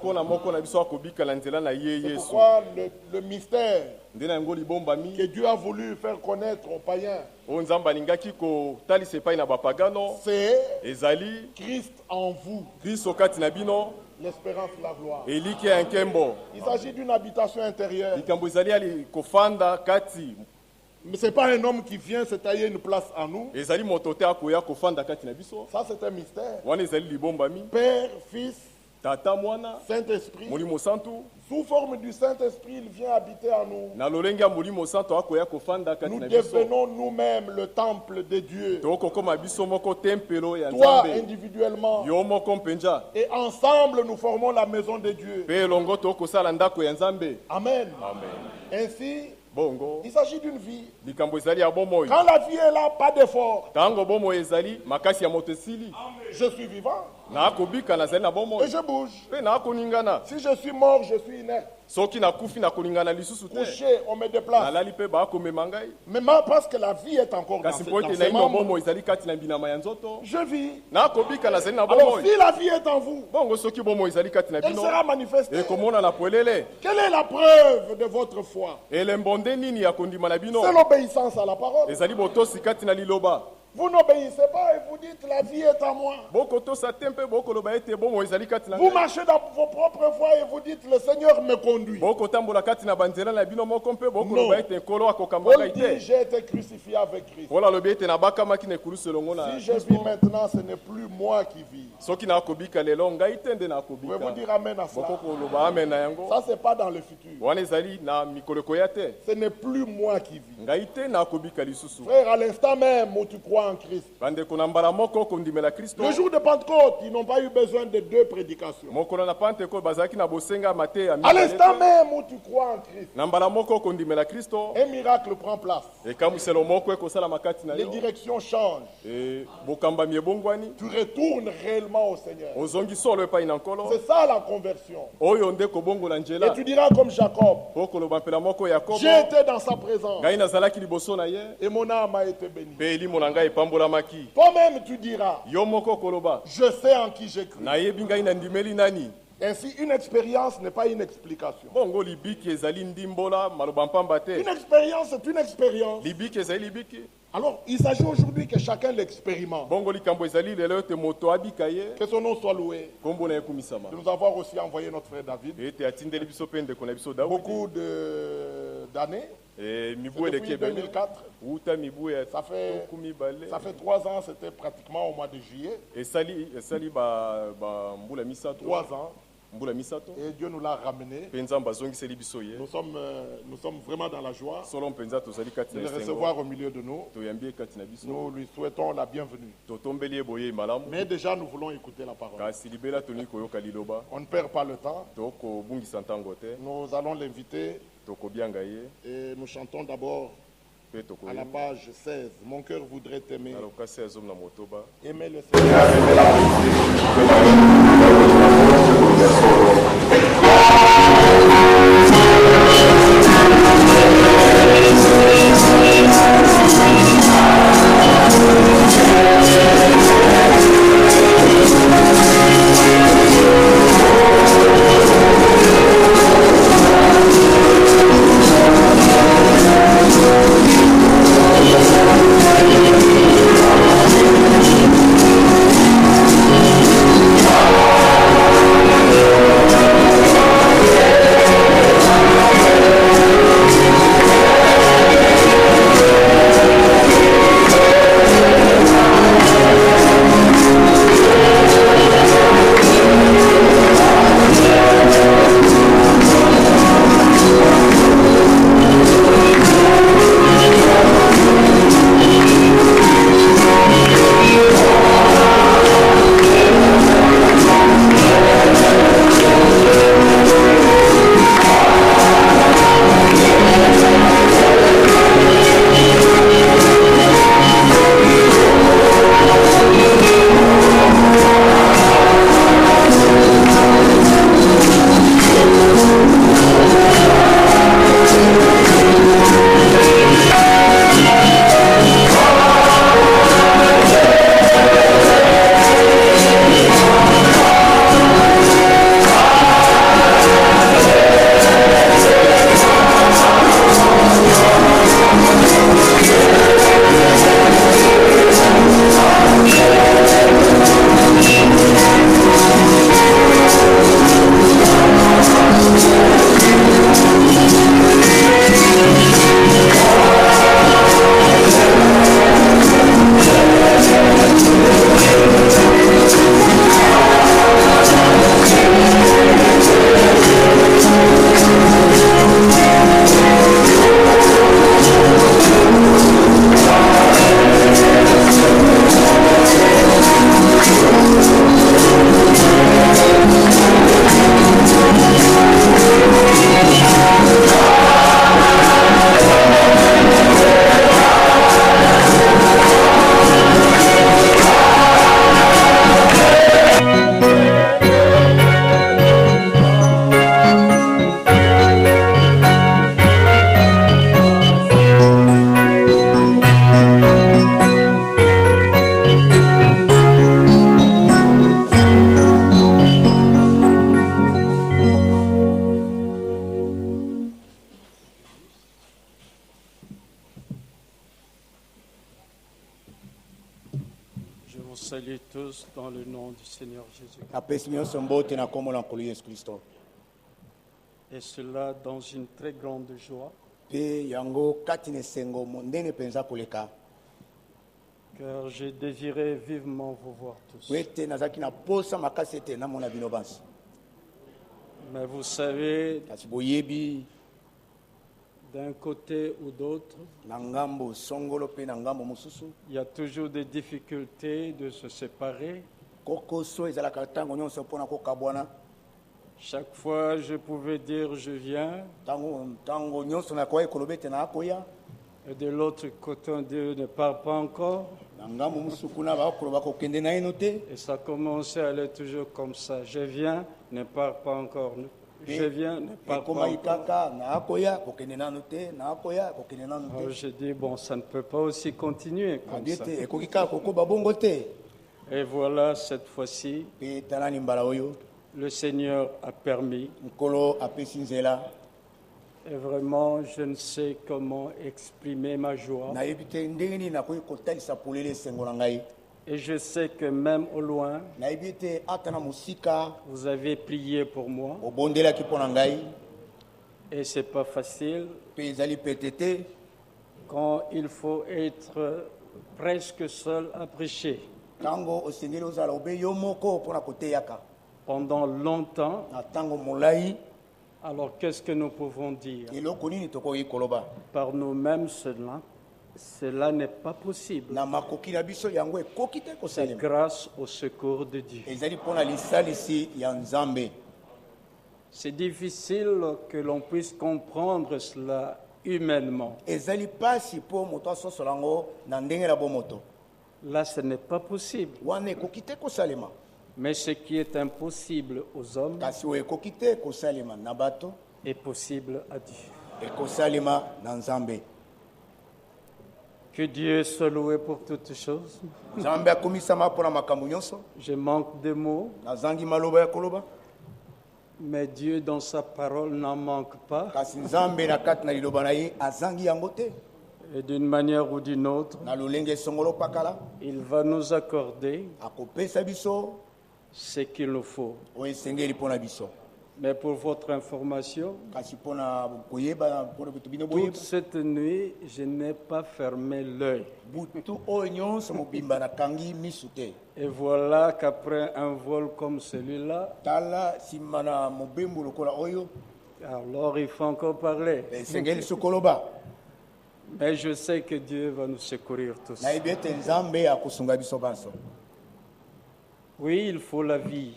C'est pourquoi le mystère que Dieu a voulu faire connaître aux païens, c'est Christ en vous, l'espérance de la gloire. Il s'agit d'une habitation intérieure. Mais ce n'est pas un homme qui vient se tailler une place à nous. Ça, c'est un mystère. Père, Fils, Saint-Esprit. Sous forme du Saint-Esprit, il vient habiter en nous. Nous devenons nous-mêmes le temple de Dieu. Toi, individuellement. Et ensemble, nous formons la maison de Dieu. Amen. Ainsi, il s'agit d'une vie. Quand la vie est là, pas d'effort. Je suis vivant. Et je bouge. Si je suis mort, je suis inerte. Couché, on me déplace. Mais parce que la vie est encore dans ces membres, je vis. Alors si la vie est en vous, elle sera manifestée. Quelle est la preuve de votre foi? C'est l'obéissance à la parole. Vous n'obéissez pas et vous dites la vie est à moi. Vous marchez dans vos propres voies et vous dites le Seigneur me conduit. Non. Paul dit j'ai été crucifié avec Christ. Si je vis maintenant, ce n'est plus moi qui vis. Pouvez-vous dire amen à ça? Ça c'est pas dans le futur. Ce n'est plus moi qui vis. Frère, à l'instant même où tu crois en Christ. Le jour de Pentecôte, ils n'ont pas eu besoin de 2 prédications. À l'instant même où tu crois en Christ, un miracle prend place. Les directions changent. Tu retournes réellement au Seigneur. C'est ça la conversion. Et tu diras comme Jacob, j'ai été dans sa présence et mon âme a été bénie. Toi-même tu diras, je sais en qui j'ai cru. Ainsi, une expérience n'est pas une explication. Une expérience, c'est une expérience. Alors, il s'agit aujourd'hui que chacun l'expérimente. Que son nom soit loué. De nous avoir aussi envoyé notre frère David. Beaucoup d'années. Depuis 2004. Ça fait 3 ans, c'était pratiquement au mois de juillet. 3 ans. Et Dieu nous l'a ramené. Nous sommes vraiment dans la joie de le recevoir au milieu de nous. Nous lui souhaitons la bienvenue. Mais déjà, nous voulons écouter la parole. On ne perd pas le temps. Nous allons l'inviter. Et nous chantons d'abord à la page 16. Mon cœur voudrait t'aimer. Aimer le Seigneur. salue tous dans le nom du Seigneur Jésus. Et cela dans une très grande joie. Car j'ai désiré vivement vous voir tous. Mais vous savez, d'un côté ou d'autre, il y a toujours des difficultés de se séparer. Chaque fois, je pouvais dire je viens. Et de l'autre côté, Dieu ne part pas encore. Et ça commençait à aller toujours comme ça. Je viens, ne part pas encore. Je viens, ne part pas encore. Alors j'ai dit, bon, ça ne peut pas aussi continuer comme ça. Et voilà, cette fois-ci, le Seigneur a permis. Et vraiment, je ne sais comment exprimer ma joie. Et je sais que même au loin, vous avez prié pour moi. Et ce n'est pas facile quand il faut être presque seul à prêcher. Pendant longtemps, alors qu'est-ce que nous pouvons dire? Par nous-mêmes, cela n'est pas possible. C'est grâce au secours de Dieu. C'est difficile que l'on puisse comprendre cela humainement. Là, ce n'est pas possible. Mais ce qui est impossible aux hommes est possible à Dieu. Que Dieu soit loué pour toutes choses. Je manque de mots. Mais Dieu, dans sa parole, n'en manque pas. Et d'une manière ou d'une autre, il va nous accorder ce qu'il nous faut. Mais pour votre information, toute cette nuit, je n'ai pas fermé l'œil. Et voilà qu'après un vol comme celui-là, alors il faut encore parler. Mais je sais que Dieu va nous secourir tous. Oui, il faut la vie.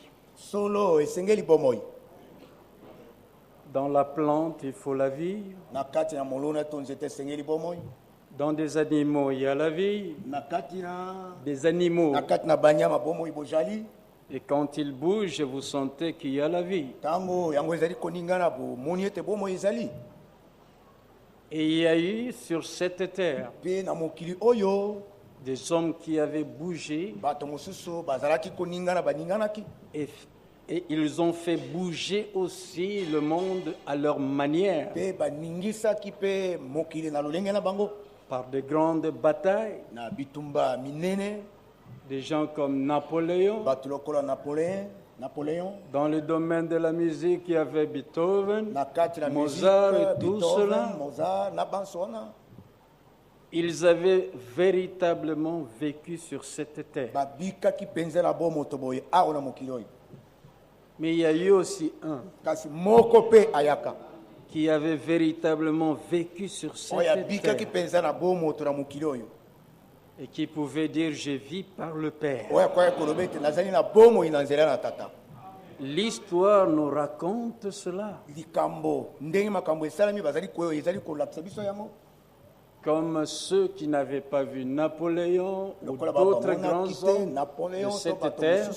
Dans la plante, il faut la vie. Dans des animaux, il y a la vie. Des animaux. Et quand ils bougent, vous sentez qu'il y a la vie. Et il y a eu sur cette terre des hommes qui avaient bougé et ils ont fait bouger aussi le monde à leur manière. Par de grandes batailles. Des gens comme Napoléon. Dans le domaine de la musique, il y avait Beethoven, Mozart et tout cela. Ils avaient véritablement vécu sur cette terre. Mais il y a eu aussi un qui avait véritablement vécu sur cette terre et qui pouvait dire « Je vis par le Père ». L'histoire nous raconte cela. Comme ceux qui n'avaient pas vu Napoléon ou d'autres grands hommes de cette terre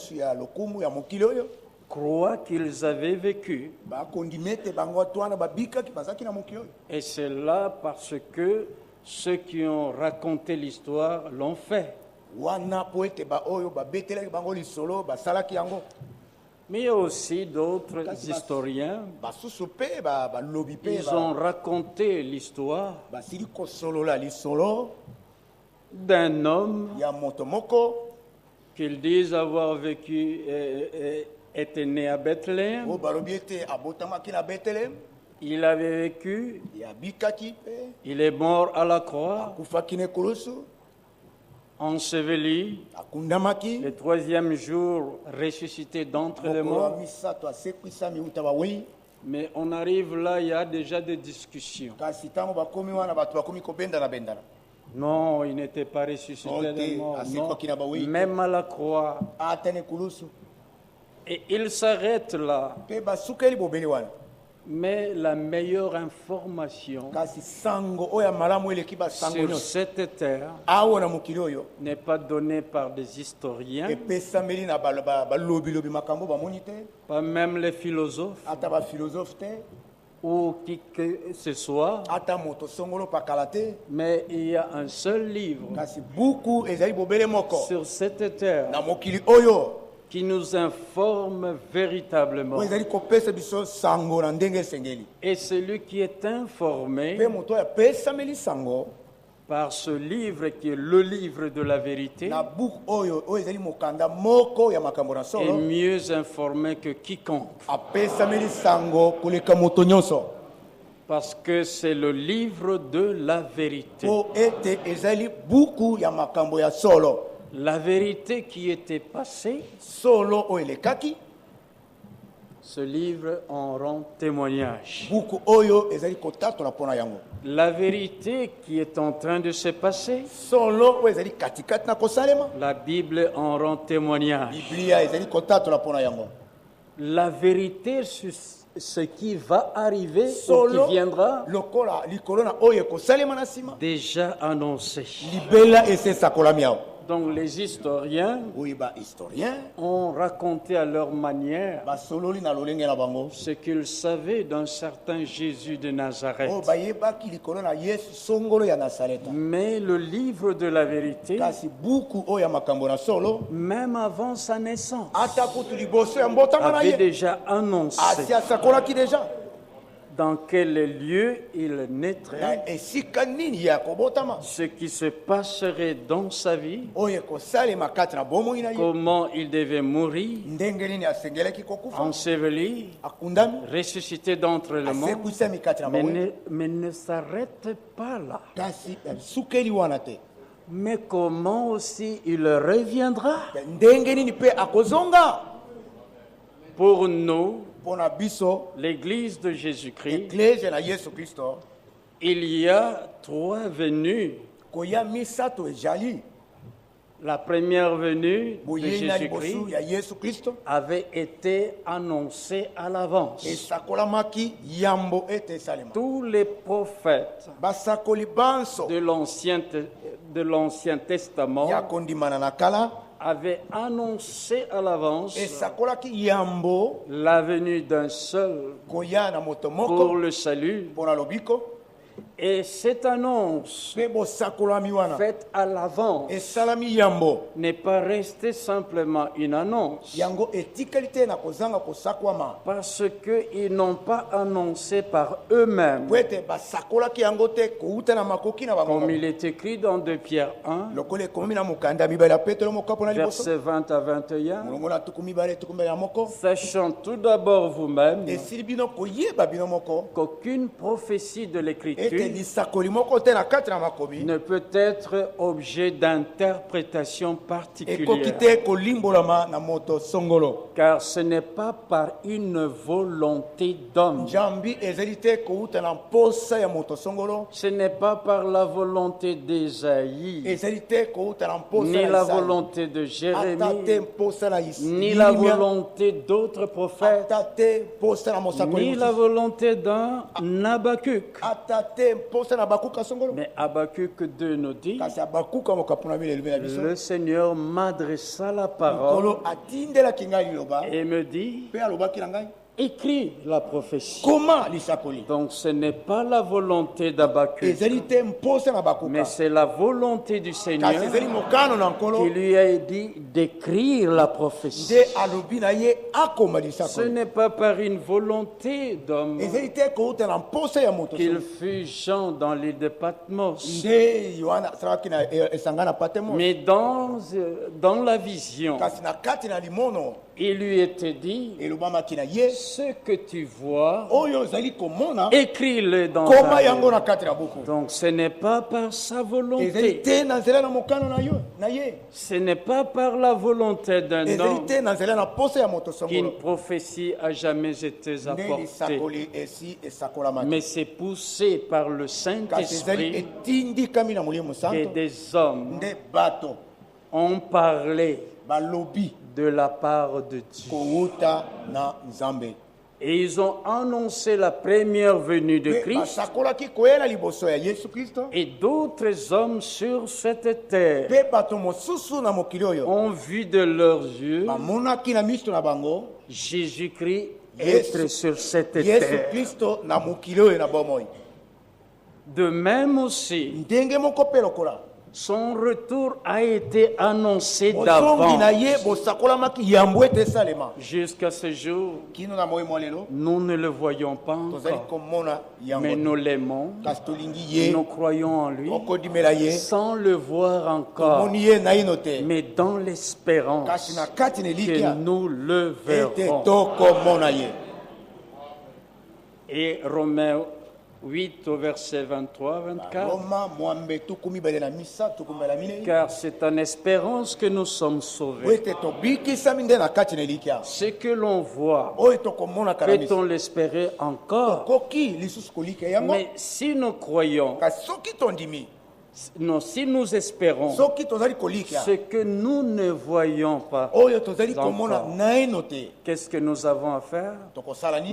croient qu'ils avaient vécu. Et c'est là parce que ceux qui ont raconté l'histoire l'ont fait. Mais il y a aussi d'autres historiens. Ils ont raconté l'histoire d'un homme qu'ils disent avoir vécu, était né à Bethléem. Il avait vécu. Il est mort à la croix. Enseveli. Le troisième jour, ressuscité d'entre les morts. Mais on arrive là, il y a déjà des discussions. Non, il n'était pas ressuscité des morts. Non. Même à la croix. Et il s'arrête là. Mais la meilleure information sur cette terre n'est pas donnée par des historiens, pas même les philosophes ou qui que ce soit, mais il y a un seul livre sur cette terre qui nous informe véritablement. Et celui qui est informé par ce livre qui est le livre de la vérité est mieux informé que quiconque. Parce que c'est le livre de la vérité. La vérité qui était passée, ce livre en rend témoignage. La vérité qui est en train de se passer, la Bible en rend témoignage. La vérité sur ce qui va arriver ou qui viendra, déjà annoncé. Donc les historiens ont raconté à leur manière ce qu'ils savaient d'un certain Jésus de Nazareth. Mais le livre de la vérité, même avant sa naissance, avait déjà annoncé dans quel lieu il naîtrait, ce qui se passerait dans sa vie, comment il devait mourir, enseveli, ressuscité d'entre les morts, mais ne s'arrête pas là. Mais comment aussi il reviendra? Pour nous, l'Église de Jésus-Christ, il y a 3 venues. La première venue de Jésus-Christ avait été annoncée à l'avance. Tous les prophètes de l'Ancien Testament avait annoncé à l'avance la venue d'un seul pour le salut. Et cette annonce faite à l'avance n'est pas restée simplement une annonce, parce qu'ils n'ont pas annoncé par eux-mêmes. Comme il est écrit dans 2 Pierre 1, versets 20 à 21, sachant tout d'abord vous-même qu'aucune prophétie de l'Écriture ne peut être objet d'interprétation particulière, car ce n'est pas par une volonté d'homme, ce n'est pas par la volonté d'Ésaïe, ni la volonté de Jérémie, ni la volonté d'autres prophètes, ni la volonté d'un Habakkuk. Mais Habakkuk 2 nous dit, le Seigneur m'adressa la parole et me dit, écrit la prophétie. Comment lisakoli? Donc ce n'est pas la volonté d'Habakkuk, mais c'est la volonté du Seigneur qui lui a dit d'écrire la prophétie. Ce n'est pas par une volonté d'homme qu'il fut Jean dans l'île de Patmos, mais dans la vision, il lui était dit, ce que tu vois, écris-le dans ta vie. Donc ce n'est pas par sa volonté, ce n'est pas par la volonté d'un homme qu'une prophétie a jamais été apportée, mais c'est poussé par le Saint-Esprit que des hommes ont parlé de la part de Dieu. Et ils ont annoncé la première venue de Christ et d'autres hommes sur cette terre ont vu de leurs yeux Jésus-Christ être sur cette terre. De même aussi, son retour a été annoncé d'avance. Jusqu'à ce jour, nous ne le voyons pas encore, mais nous l'aimons, nous croyons en lui, sans le voir encore, mais dans l'espérance que nous le verrons. Et Romains 8 au verset 23-24. Car c'est en espérance que nous sommes sauvés. Ce que l'on voit, peut-on l'espérer encore? Mais si nous croyons, non, si nous espérons ce que nous ne voyons pas encore, qu'est-ce que nous avons à faire?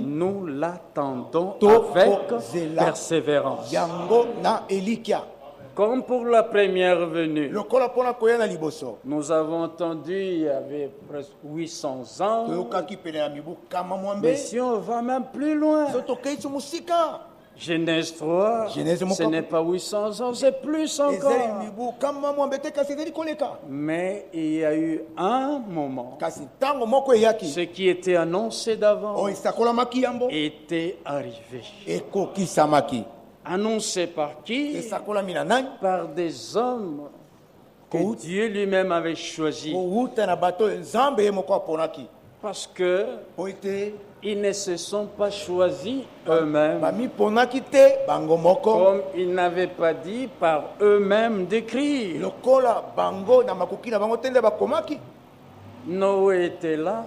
Nous l'attendons avec persévérance. Comme pour la première venue, nous avons entendu il y avait presque 800 ans. Mais si on va même plus loin, Genèse 3, ce n'est pas 800 ans, c'est plus encore. Mais il y a eu un moment, ce qui était annoncé d'avant était arrivé. Annoncé par qui? Par des hommes que Dieu lui-même avait choisis. Parce que ils ne se sont pas choisis eux-mêmes, comme ils n'avaient pas dit par eux-mêmes d'écrire. Noé était là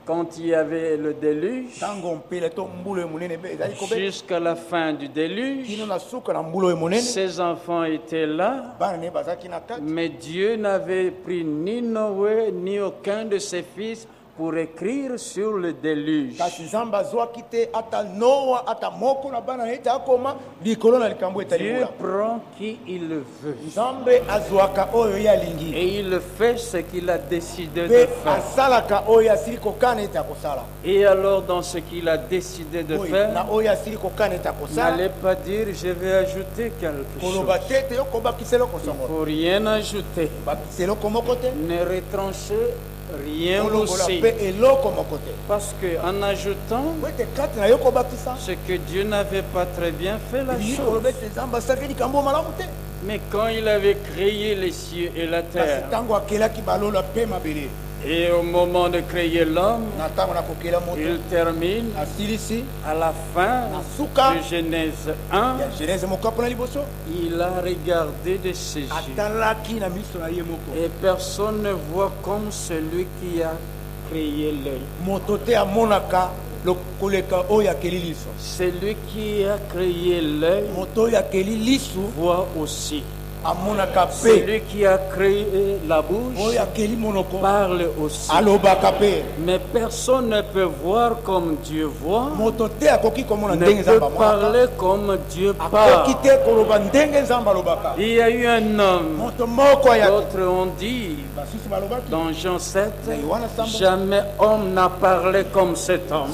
quand il y avait le déluge, jusqu'à la fin du déluge. Ses enfants étaient là, mais Dieu n'avait pris ni Noé ni aucun de ses fils pour écrire sur le déluge. Dieu prend qui il le veut. Et il fait ce qu'il a décidé de faire. Et alors dans ce qu'il a décidé de faire, n'allez pas dire je vais ajouter quelque chose. Il ne faut rien ajouter. Ne retranchez rien aussi. Parce qu'en ajoutant ce que Dieu n'avait pas très bien fait la chose. Mais quand il avait créé les cieux et la terre, et au moment de créer l'homme, il termine à la fin de Genèse 1. Il a regardé de ses yeux. Et personne ne voit comme celui qui a créé l'œil. Celui qui a créé l'œil voit aussi. Celui qui a créé la bouche parle aussi. Mais personne ne peut voir comme Dieu voit, ne peut parler comme Dieu parle. Il y a eu un homme, d'autres ont dit, dans Jean 7, jamais homme n'a parlé comme cet homme.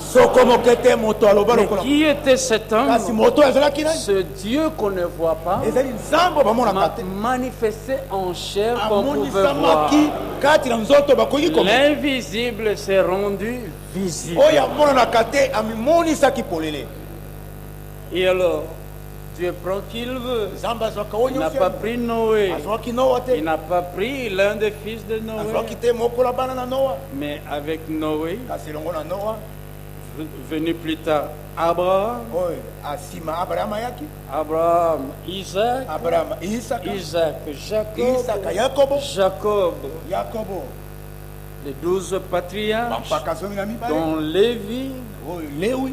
Mais qui était cet homme? Ce Dieu qu'on ne voit pas, manifesté en chair qu'on pouvait voir. L'invisible s'est rendu visible. Et alors, Dieu prend qui il veut. Il n'a pas pris Noé. Il n'a pas pris l'un des fils de Noé. Mais avec Noé, venu plus tard, Abraham, Isaac, Jacob, les 12 patriarches, dont Lévi,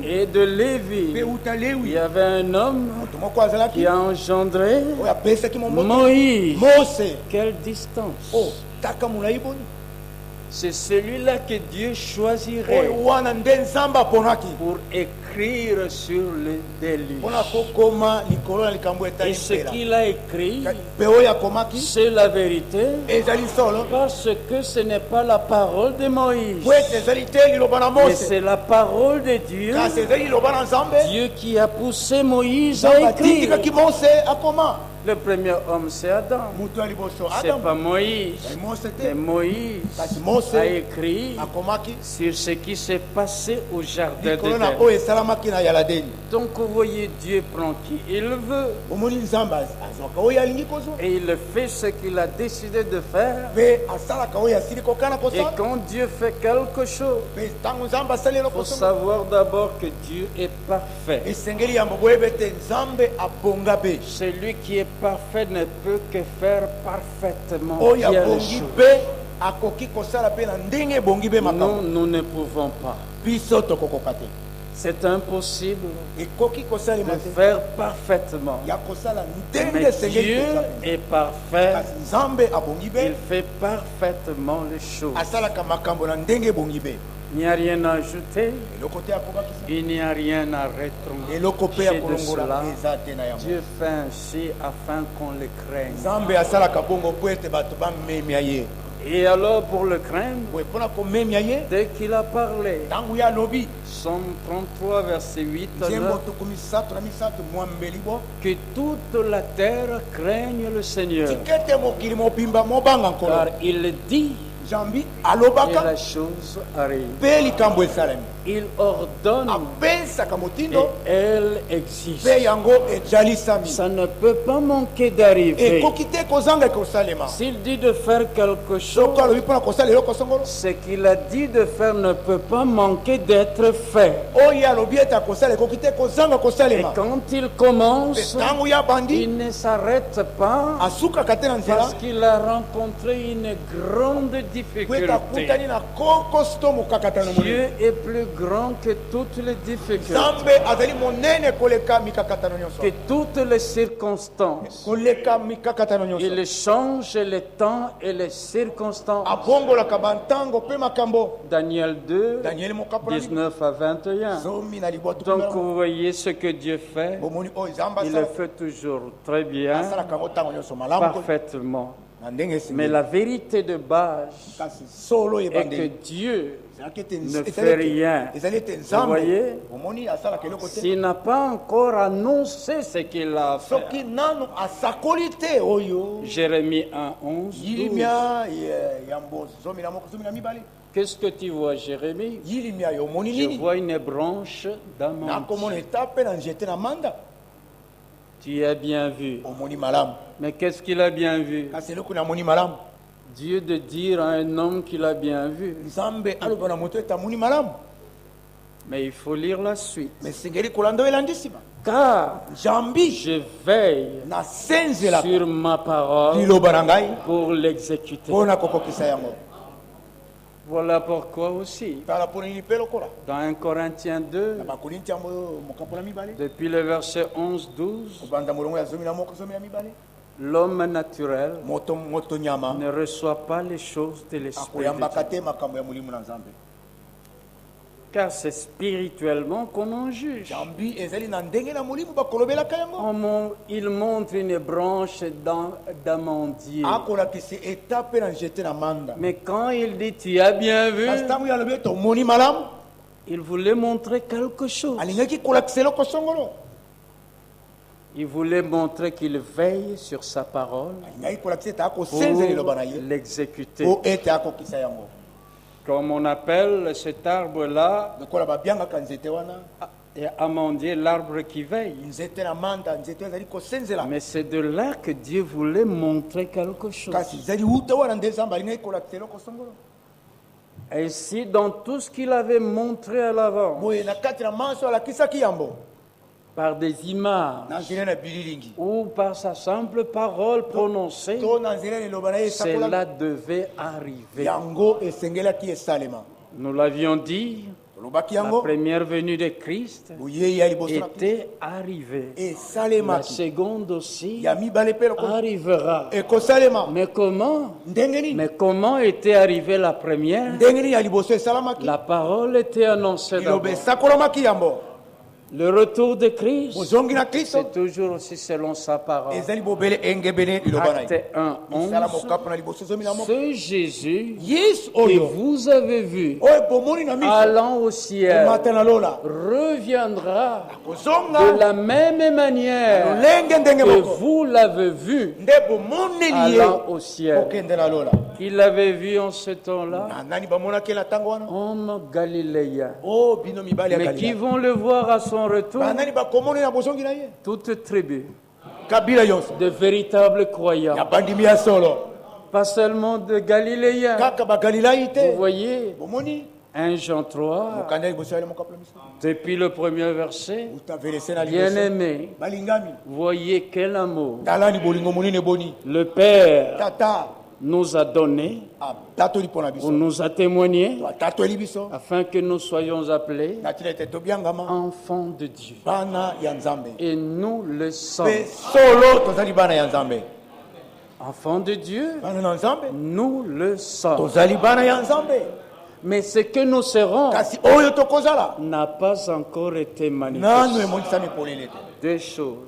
et de Lévi, il y avait un homme qui a engendré Moïse. Quelle distance! C'est celui-là que Dieu choisirait pour écrire sur le déluge. Et ce qu'il a écrit, c'est la vérité, parce que ce n'est pas la parole de Moïse, mais c'est la parole de Dieu. Dieu qui a poussé Moïse à écrire. Le premier homme, c'est Adam. C'est pas Moïse. Mais Moïse a écrit sur ce qui s'est passé au jardin d'Éden. Donc vous voyez, Dieu prend qui il veut. Et il fait ce qu'il a décidé de faire. Et quand Dieu fait quelque chose, il faut savoir d'abord que Dieu est parfait. Celui qui est parfait ne peut que faire parfaitement bien les choses. Nous ne pouvons pas. C'est impossible de faire parfaitement. Mais Dieu est parfait. Il fait parfaitement les choses. Il n'y a rien à ajouter, il n'y a rien à retrancher de cela. Dieu fait ainsi afin qu'on le craigne. Et alors pour le craindre, dès qu'il a parlé, Somme 33, verset 8 à 9, que toute la terre craigne le Seigneur, car il dit et la chose arrive. Il ordonne et elle existe. Ça ne peut pas manquer d'arriver. S'il dit de faire quelque chose, ce qu'il a dit de faire ne peut pas manquer d'être fait. Et quand il commence, il ne s'arrête pas parce qu'il a rencontré une grande difficulté. Dieu est plus grand que toutes les difficultés, que toutes les circonstances. Il change les temps et les circonstances. Daniel 2, 19 à 21. Donc vous voyez ce que Dieu fait. Il le fait toujours très bien, parfaitement. Mais la vérité de base est que Dieu ne fait rien. Vous voyez, s'il n'a pas encore annoncé ce qu'il a fait. Jérémie 1, 11, 12. Qu'est-ce que tu vois, Jérémie? Je vois une branche d'amandier. Tu as bien vu. Mais qu'est-ce qu'il a bien vu? Dieu de dire à un homme qu'il a bien vu. Mais il faut lire la suite. Car je veille sur ma parole pour l'exécuter. Voilà pourquoi aussi, dans 1 Corinthiens 2, depuis le verset 11-12, L'homme naturel ne reçoit pas les choses de l'Esprit de Dieu. Car c'est spirituellement qu'on en juge. Il montre une branche d'amandier. Mais quand il dit tu as bien vu, il voulait montrer quelque chose. Il voulait montrer qu'il veille sur sa parole pour l'exécuter. Comme on appelle cet arbre-là, et amandier, l'arbre qui veille. Mais c'est de là que Dieu voulait montrer quelque chose. Ainsi, dans tout ce qu'il avait montré à l'avant, par des images ou par sa simple parole prononcée, cela devait arriver. Nous l'avions dit, la première venue de Christ était arrivée. La seconde aussi arrivera. Mais comment était arrivée la première? La parole était annoncée d'abord. Le retour de Christ, c'est toujours aussi selon sa parole. Acte 1, 11. Ce Jésus que vous avez vu allant au ciel reviendra de la même manière que vous l'avez vu allant au ciel. Qui l'avait vu en ce temps-là? Hommes galiléens. Mais qui vont le voir à son retour? Toute tribu. De véritables croyants. Pas seulement de Galiléens. Vous voyez, 1 Jean 3, depuis le premier verset, bien-aimé, voyez quel amour le Père nous a donné, ou nous a témoigné, afin que nous soyons appelés enfants de Dieu. Et nous le sommes. Enfants de Dieu, nous le sommes. Mais ce que nous serons n'a pas encore été manifesté. Deux choses.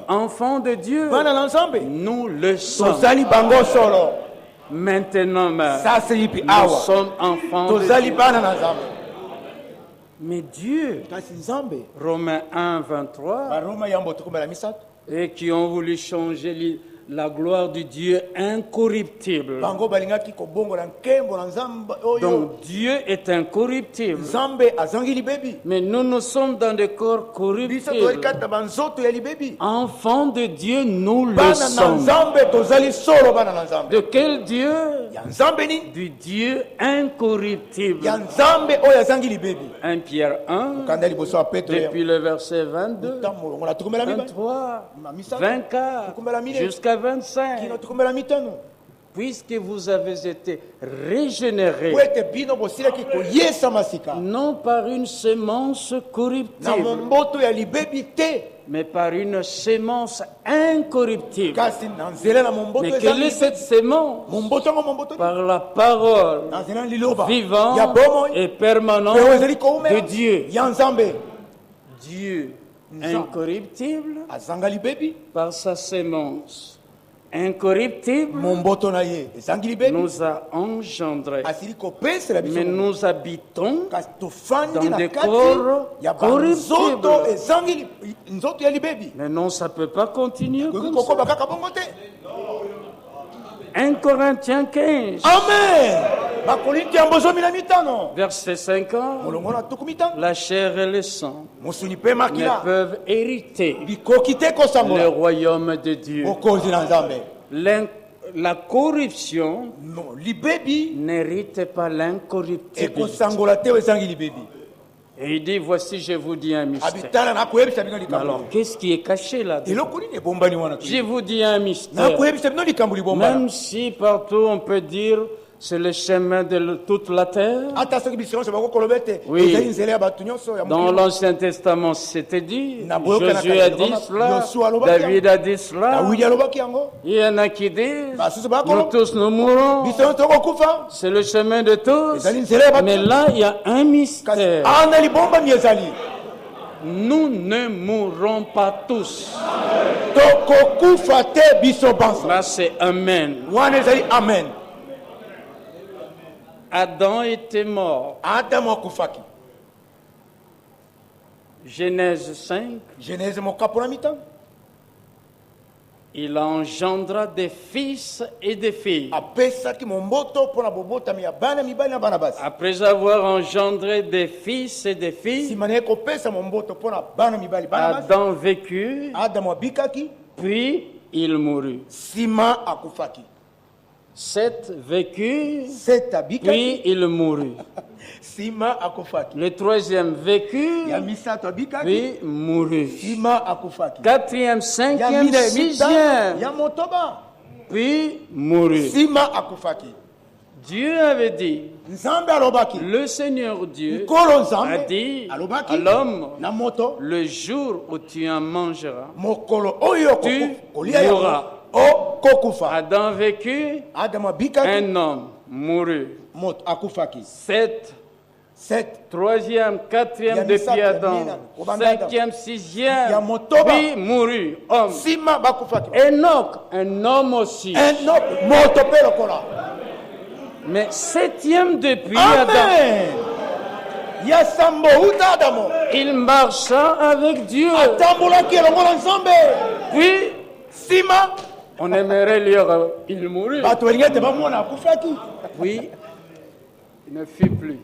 Enfants de Dieu, nous le sommes. Maintenant même, nous sommes enfants de Dieu. Mais Dieu, Romains 1, 23, et qui ont voulu changer la gloire du Dieu incorruptible. Donc Dieu est incorruptible. Mais nous sommes dans des corps corruptibles. Enfants de Dieu, nous le sommes. De quel Dieu? Du Dieu incorruptible. 1 Pierre 1, depuis le verset 22, 23, 24, jusqu'à 25. Puisque vous avez été régénérés, non par une semence corruptible, mais par une semence incorruptible. Mais quelle est cette semence? Par la parole vivante et permanente de Dieu. Dieu incorruptible par sa semence incorruptible nous a engendrés, mais nous habitons dans des corps corruptibles. Mais non, ça ne peut pas continuer comme ça. 1 Corinthiens 15. Amen. Verset 50. La chair et le sang ne peuvent hériter le royaume de Dieu. La corruption n'hérite pas l'incorruptibilité. Et il dit, voici, je vous dis un mystère. Alors, qu'est-ce qui est caché là-dedans? Je vous dis un mystère. Même si partout on peut dire C'est le chemin de toute la terre. Oui. Dans l'Ancien Testament, c'était dit. Josué a dit cela. David a dit cela. Il y en a qui disent, nous tous nous mourrons. C'est le chemin de tous. Mais là, il y a un mystère. Nous ne mourrons pas tous. Là, c'est Amen. Amen. Adam était mort. Genèse 5. Il engendra des fils et des filles. Après avoir engendré des fils et des filles, Adam vécut, puis il mourut. Seth vécut, puis il mourut. Le troisième vécut, puis mourut. Quatrième, cinquième, sixième, puis mourut. Dieu avait dit, le Seigneur Dieu a dit à l'homme, le jour où tu en mangeras, tu mourras. Adam vécut, un homme mourut. Sept, troisième, quatrième depuis Adam, cinquième, sixième, puis mourut, homme. Enoch, un homme aussi. Mais septième depuis Adam, il marcha avec Dieu. Puis, on aimerait lire, il mourut. Oui, il ne fut plus.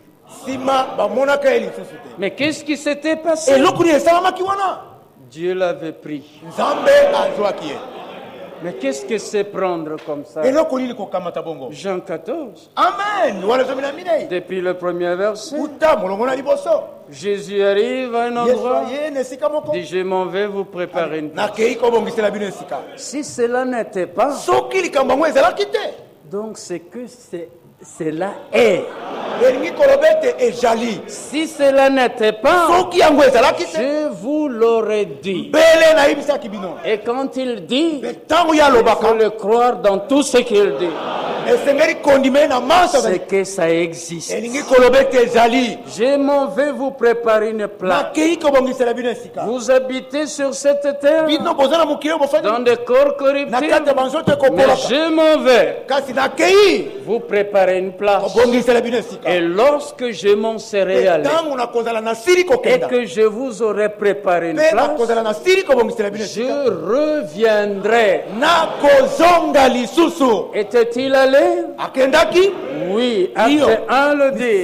Mais qu'est-ce qui s'était passé? Dieu l'avait pris. Mais qu'est-ce que c'est prendre comme ça? Jean 14. Amen. Depuis le premier verset, Jésus arrive à un endroit, dit, je m'en vais vous préparer une place. Si cela n'était pas, donc c'est que cela est. Si cela n'était pas, je vous l'aurais dit. Et quand il dit, il faut le croire dans tout ce qu'il dit. C'est que ça existe. Je m'en vais vous préparer une place. Vous habitez sur cette terre dans des corps corruptibles, mais je m'en vais vous préparer une place. Et lorsque je m'en serai allé et que je vous aurai préparé une place, je reviendrai. Était-il allé? Oui, acte 1 le dit.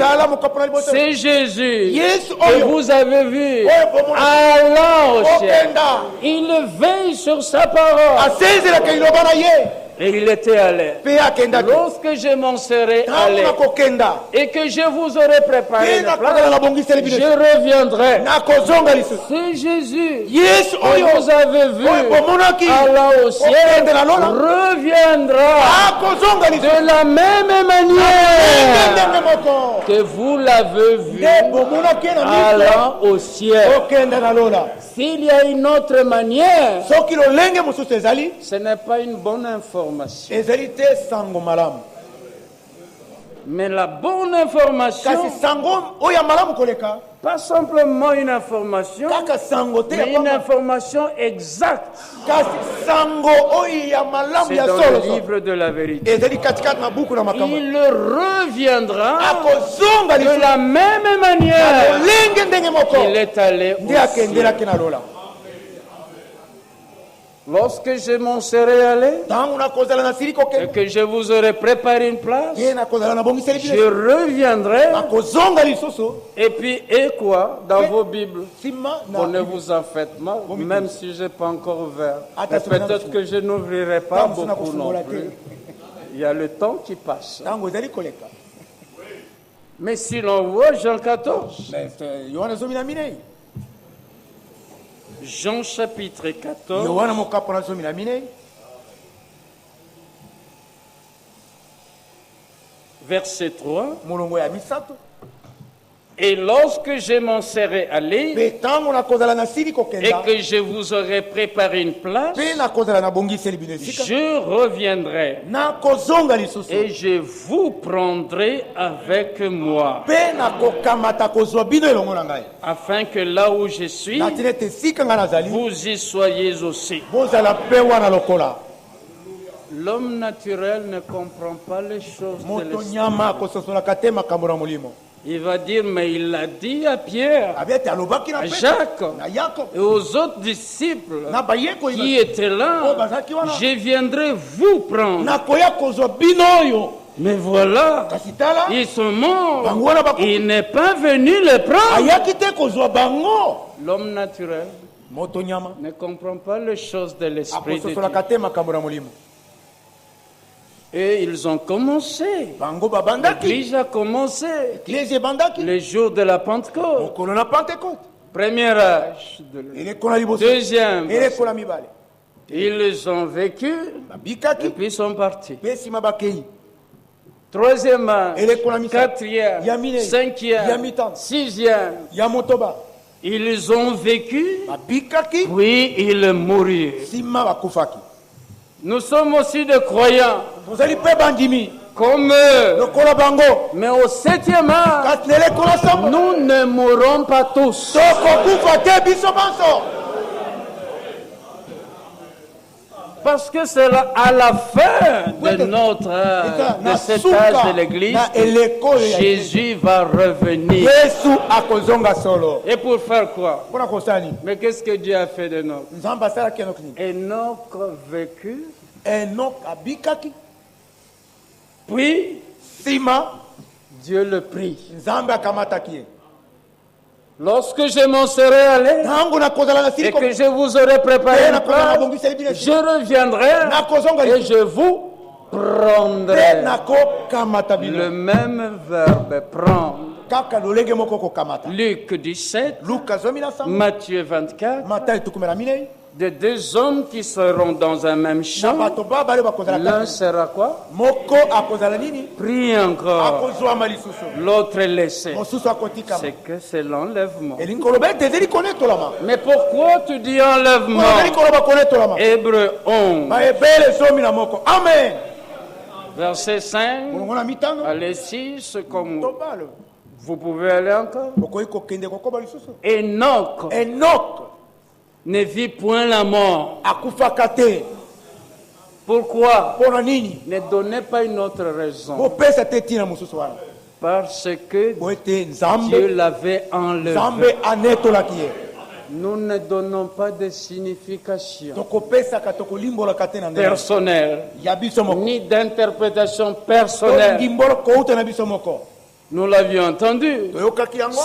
C'est Jésus que vous avez vu allant au ciel. Il veille sur sa parole. Et il était allé. Lorsque je m'en serai allé et que je vous aurai préparé une place, je reviendrai. C'est Jésus que vous avez vu allant au ciel reviendra de la même manière que vous l'avez vu allant au ciel. S'il y a une autre manière, ce n'est pas une bonne information. Mais la bonne information, pas simplement une information, mais une information exacte. C'est dans le livre de la vérité. Il reviendra de la même manière qu'il est allé au ciel. Lorsque je m'en serai allé et que je vous aurai préparé une place, je reviendrai. Et puis, et quoi dans vos Bibles? Pour ne vous en faites mal, même si je n'ai pas encore ouvert. Et peut-être que je n'ouvrirai pas beaucoup non plus. Il y a le temps qui passe. Mais si l'on voit Jean 14, Jean chapitre 14, Verset 3. Et lorsque je m'en serai allé et que je vous aurai préparé une place, je reviendrai et je vous prendrai avec moi, afin que là où je suis, vous y soyez aussi. L'homme naturel ne comprend pas les choses de l'esprit. Il va dire, mais il l'a dit à Pierre, à Jacques et aux autres disciples qui étaient là, je viendrai vous prendre. Mais voilà, ils sont morts. Il n'est pas venu les prendre. L'homme naturel ne comprend pas les choses de l'esprit de Dieu. Et ils ont commencé. L'Église a commencé. Les jours de la Pentecôte. Premier âge. Deuxième. Ils ont vécu. Et puis sont partis. Troisième âge. Quatrième. Cinquième. Sixième. Ils ont vécu. Puis ils moururent. Nous sommes aussi des croyants. Comme eux. Mais au 7e âge, nous ne mourrons pas tous. Parce que c'est à la fin de de cet âge de l'Église, Jésus va revenir. Et pour faire quoi? Mais qu'est-ce que Dieu a fait de Enoch? Enoch a vécu. Puis, Dieu le prie. Lorsque je m'en serai allé et que je vous aurai préparé une place, je reviendrai et je vous prendrai. Le même verbe prendre. Luc 17, Matthieu 24. De deux hommes qui seront dans un même champ, l'un sera quoi? Pris encore, l'autre est laissé. C'est que c'est l'enlèvement. Mais pourquoi tu dis enlèvement? Hébreux 11. Amen. Verset 5, allez 6, comme vous pouvez aller encore. Enoch ne vit point la mort. Pourquoi? Ne donnez pas une autre raison. Parce que Dieu l'avait enlevé. Nous ne donnons pas de signification personnelle, ni d'interprétation personnelle. Nous l'avions entendu.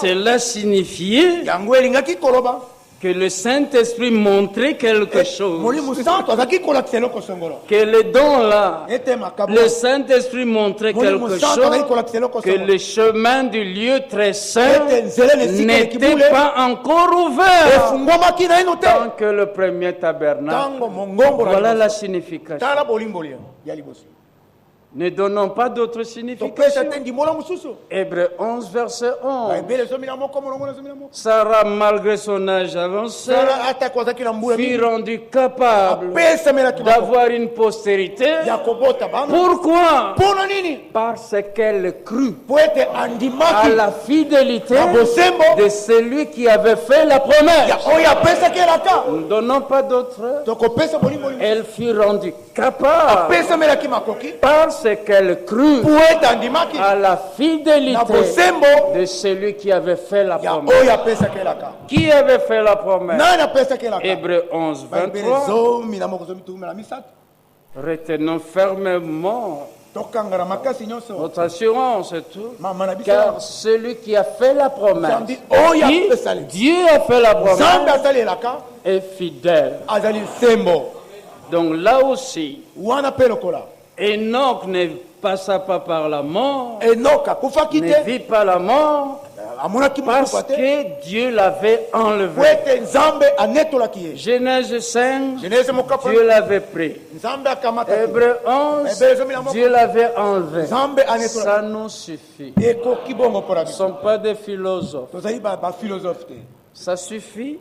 Cela signifiait que le Saint-Esprit montrait quelque chose. Que les dons là, le Saint-Esprit montrait quelque chose. Que le chemin du lieu très saint n'était pas encore ouvert. Tant que le premier tabernacle. Voilà la signification. Ne donnons pas d'autres significations. Hébreux 11, verset 11. Sarah, malgré son âge avancé, fut rendue capable d'avoir une postérité. Pourquoi? Parce qu'elle crut à la fidélité de celui qui avait fait la promesse. Nous ne donnons pas d'autres. Elle fut rendue capable parce qu'elle crut à la fidélité de celui qui avait fait la promesse. Qui avait fait la promesse? Hébreux 11, 23. Retenons fermement notre assurance et tout, car celui qui a fait la promesse, Dieu a fait la promesse, est fidèle. Donc là aussi, Enoch ne passa pas par la mort, ne vit pas la mort, Parce que Dieu l'avait enlevé. Genèse 5, Dieu l'avait pris. Hébreux 11, Dieu l'avait enlevé. Ça nous suffit. Nous ne sommes pas des philosophes. Ça suffit,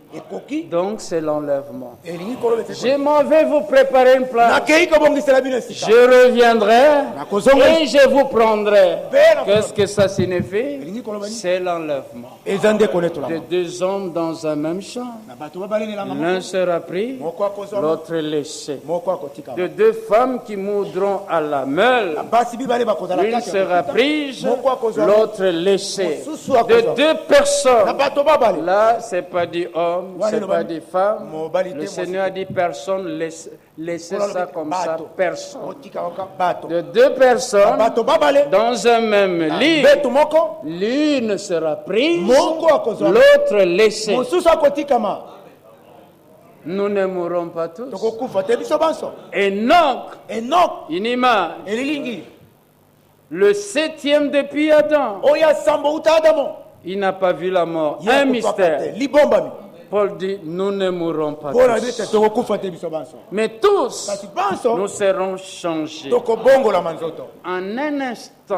donc c'est l'enlèvement. Je m'en vais vous préparer une place. Je reviendrai et je vous prendrai. Qu'est-ce que ça signifie? C'est l'enlèvement. De deux hommes dans un même champ. L'un sera pris, l'autre laissé. De deux femmes qui moudront à la meule. L'une sera prise, l'autre laissée. De deux personnes. Là, c'est pas dit homme, c'est pas dit femme. Le Seigneur a dit personne, laissez ça comme ça, personne. De deux personnes dans un même lit, l'une sera prise, l'autre laissée. Nous ne mourrons pas tous. Enoch, une image, le septième depuis Adam. Il n'a pas vu la mort. Un mystère. Paul dit, nous ne mourrons pas tous. Mais tous, nous serons changés. En un instant.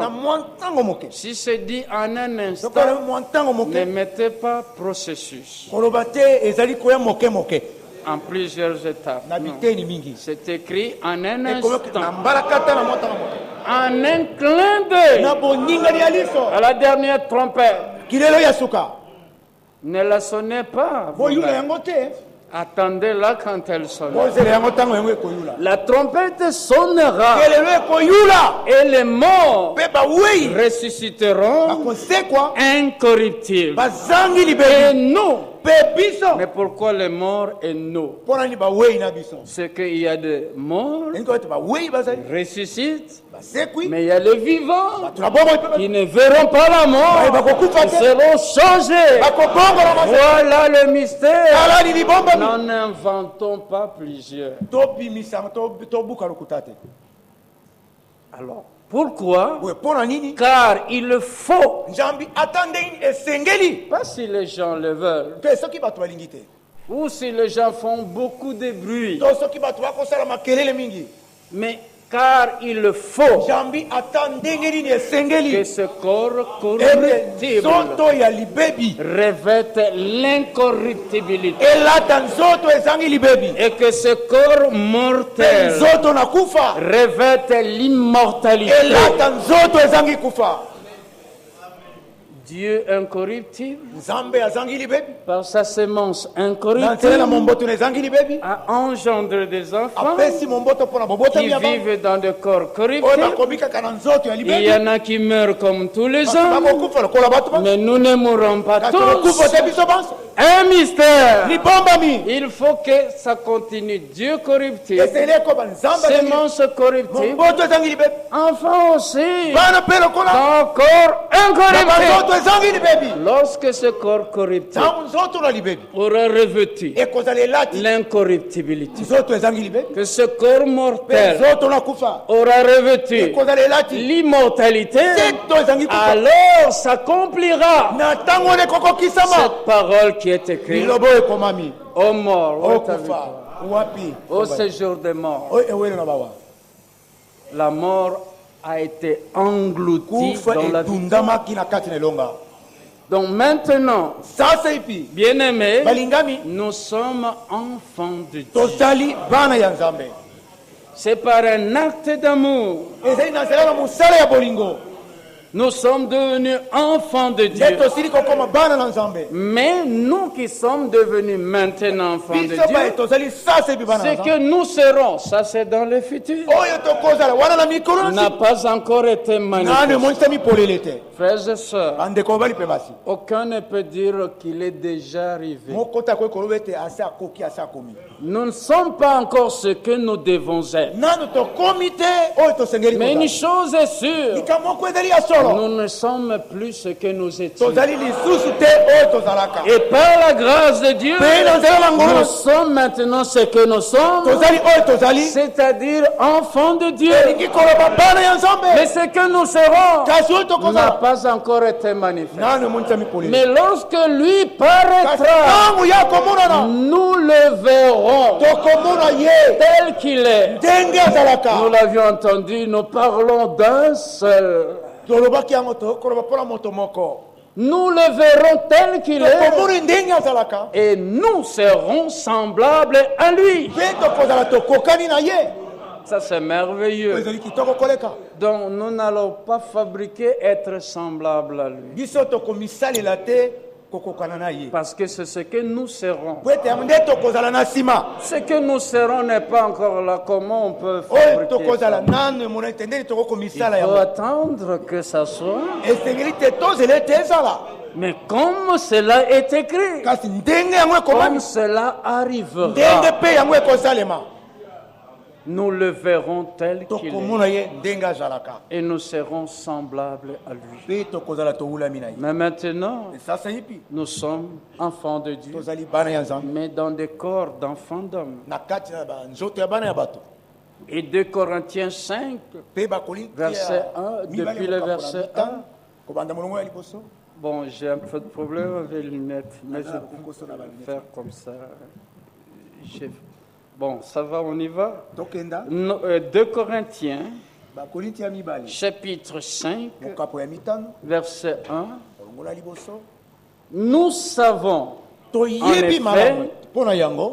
Si c'est dit en un instant, ne mettez pas processus. En plusieurs étapes. C'est écrit en un instant. En un clin d'œil. À la dernière trompette. Ne la sonnez pas. Attendez-la quand elle sonnera. La trompette sonnera. Et les morts ressusciteront incorruptibles. Et nous. Mais pourquoi les morts et nous? C'est qu'il y a des morts ressuscitent, mais il y a les vivants qui ne verront pas la mort, qui seront changés. Voilà le mystère. N'en inventons pas plusieurs. Alors, pourquoi? Car il le faut. Pas si les gens le veulent. Ou si les gens font beaucoup de bruit. Mais car il le faut que ce corps corruptible revête l'incorruptibilité et que ce corps mortel revête l'immortalité. Dieu incorruptible, par sa sémence incorruptible, a engendré des enfants qui vivent dans des corps corruptibles. Il y en a qui meurent comme tous les hommes, mais nous ne mourrons pas tous. Un mystère. Il faut que ça continue. Dieu corruptible, sémence corruptible, enfant aussi, dans corps incorruptible. Lorsque ce corps corruptible aura revêtu l'incorruptibilité, que ce corps mortel aura revêtu l'immortalité, alors s'accomplira cette parole qui est écrite: ô mort, ô séjour des morts. La mort a été englouti dans la vie. Donc maintenant, bien-aimés, nous sommes enfants de Dieu. C'est par un acte d'amour. Nous sommes devenus enfants de Dieu. Mais nous qui sommes devenus maintenant enfants de Dieu, ce que nous serons, ça c'est dans le futur, n'a pas encore été manifesté. Frères et sœurs, aucun ne peut dire qu'il est déjà arrivé. Nous ne sommes pas encore ce que nous devons être. Mais une chose est sûre, Nous ne sommes plus ce que nous étions. Et par la grâce de Dieu, nous sommes maintenant ce que nous sommes, c'est-à-dire enfants de Dieu. Mais ce que nous serons n'a pas encore été manifeste. Mais lorsque lui paraîtra, nous le verrons tel qu'il est. Nous l'avions entendu, nous parlons d'un seul. Nous le verrons tel qu'il est et nous serons semblables à lui. Ça c'est merveilleux. Donc nous n'allons pas fabriquer être semblables à lui. Parce que c'est ce que nous serons. Ce que nous serons n'est pas encore là. Comment on peut fabriquer ça? Il faut attendre que ça soit. Mais comme cela est écrit, comme cela arrivera, nous le verrons tel qu'il est et nous serons semblables à lui. Mais maintenant, nous sommes enfants de Dieu, mais dans des corps d'enfants d'hommes. Et 2 Corinthiens 5, verset 1, depuis le verset 1. Bon, j'ai un peu de problème avec les lunettes, mais je peux faire comme ça. Bon, ça va, on y va. 2 Corinthiens, chapitre 5, verset 1. Nous savons en effet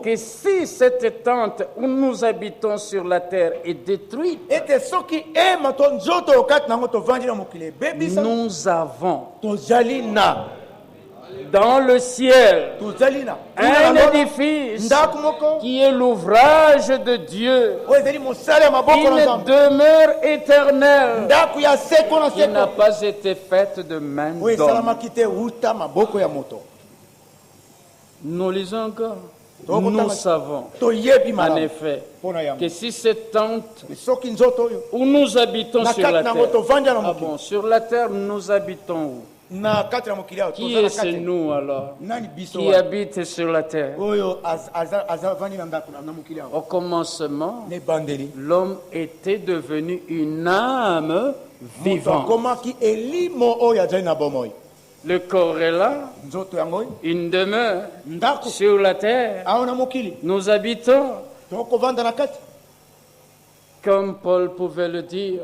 que si cette tente où nous habitons sur la terre est détruite, nous avons dans le ciel un édifice qui est l'ouvrage de Dieu, une demeure éternelle qui n'a pas été faite de main d'homme. Nous lisons encore. Nous savons en effet que si cette tente où nous habitons sur la terre, sur la terre nous habitons où? Qui est-ce nous alors qui habite sur la terre? Au commencement, l'homme était devenu une âme vivante. Le corps est là, une demeure sur la terre. Nous habitons. Comme Paul pouvait le dire,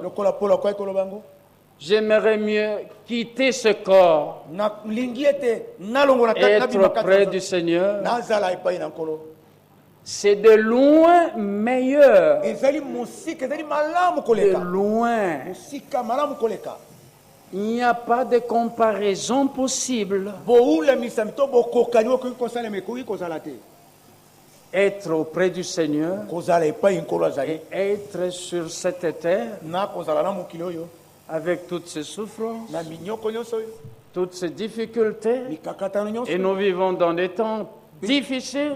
j'aimerais mieux quitter ce corps, être près du Seigneur. C'est de loin meilleur. De loin. Il n'y a pas de comparaison possible. Être auprès du Seigneur et être sur cette terre avec toutes ces souffrances, toutes ces difficultés, et nous vivons dans des temps difficiles.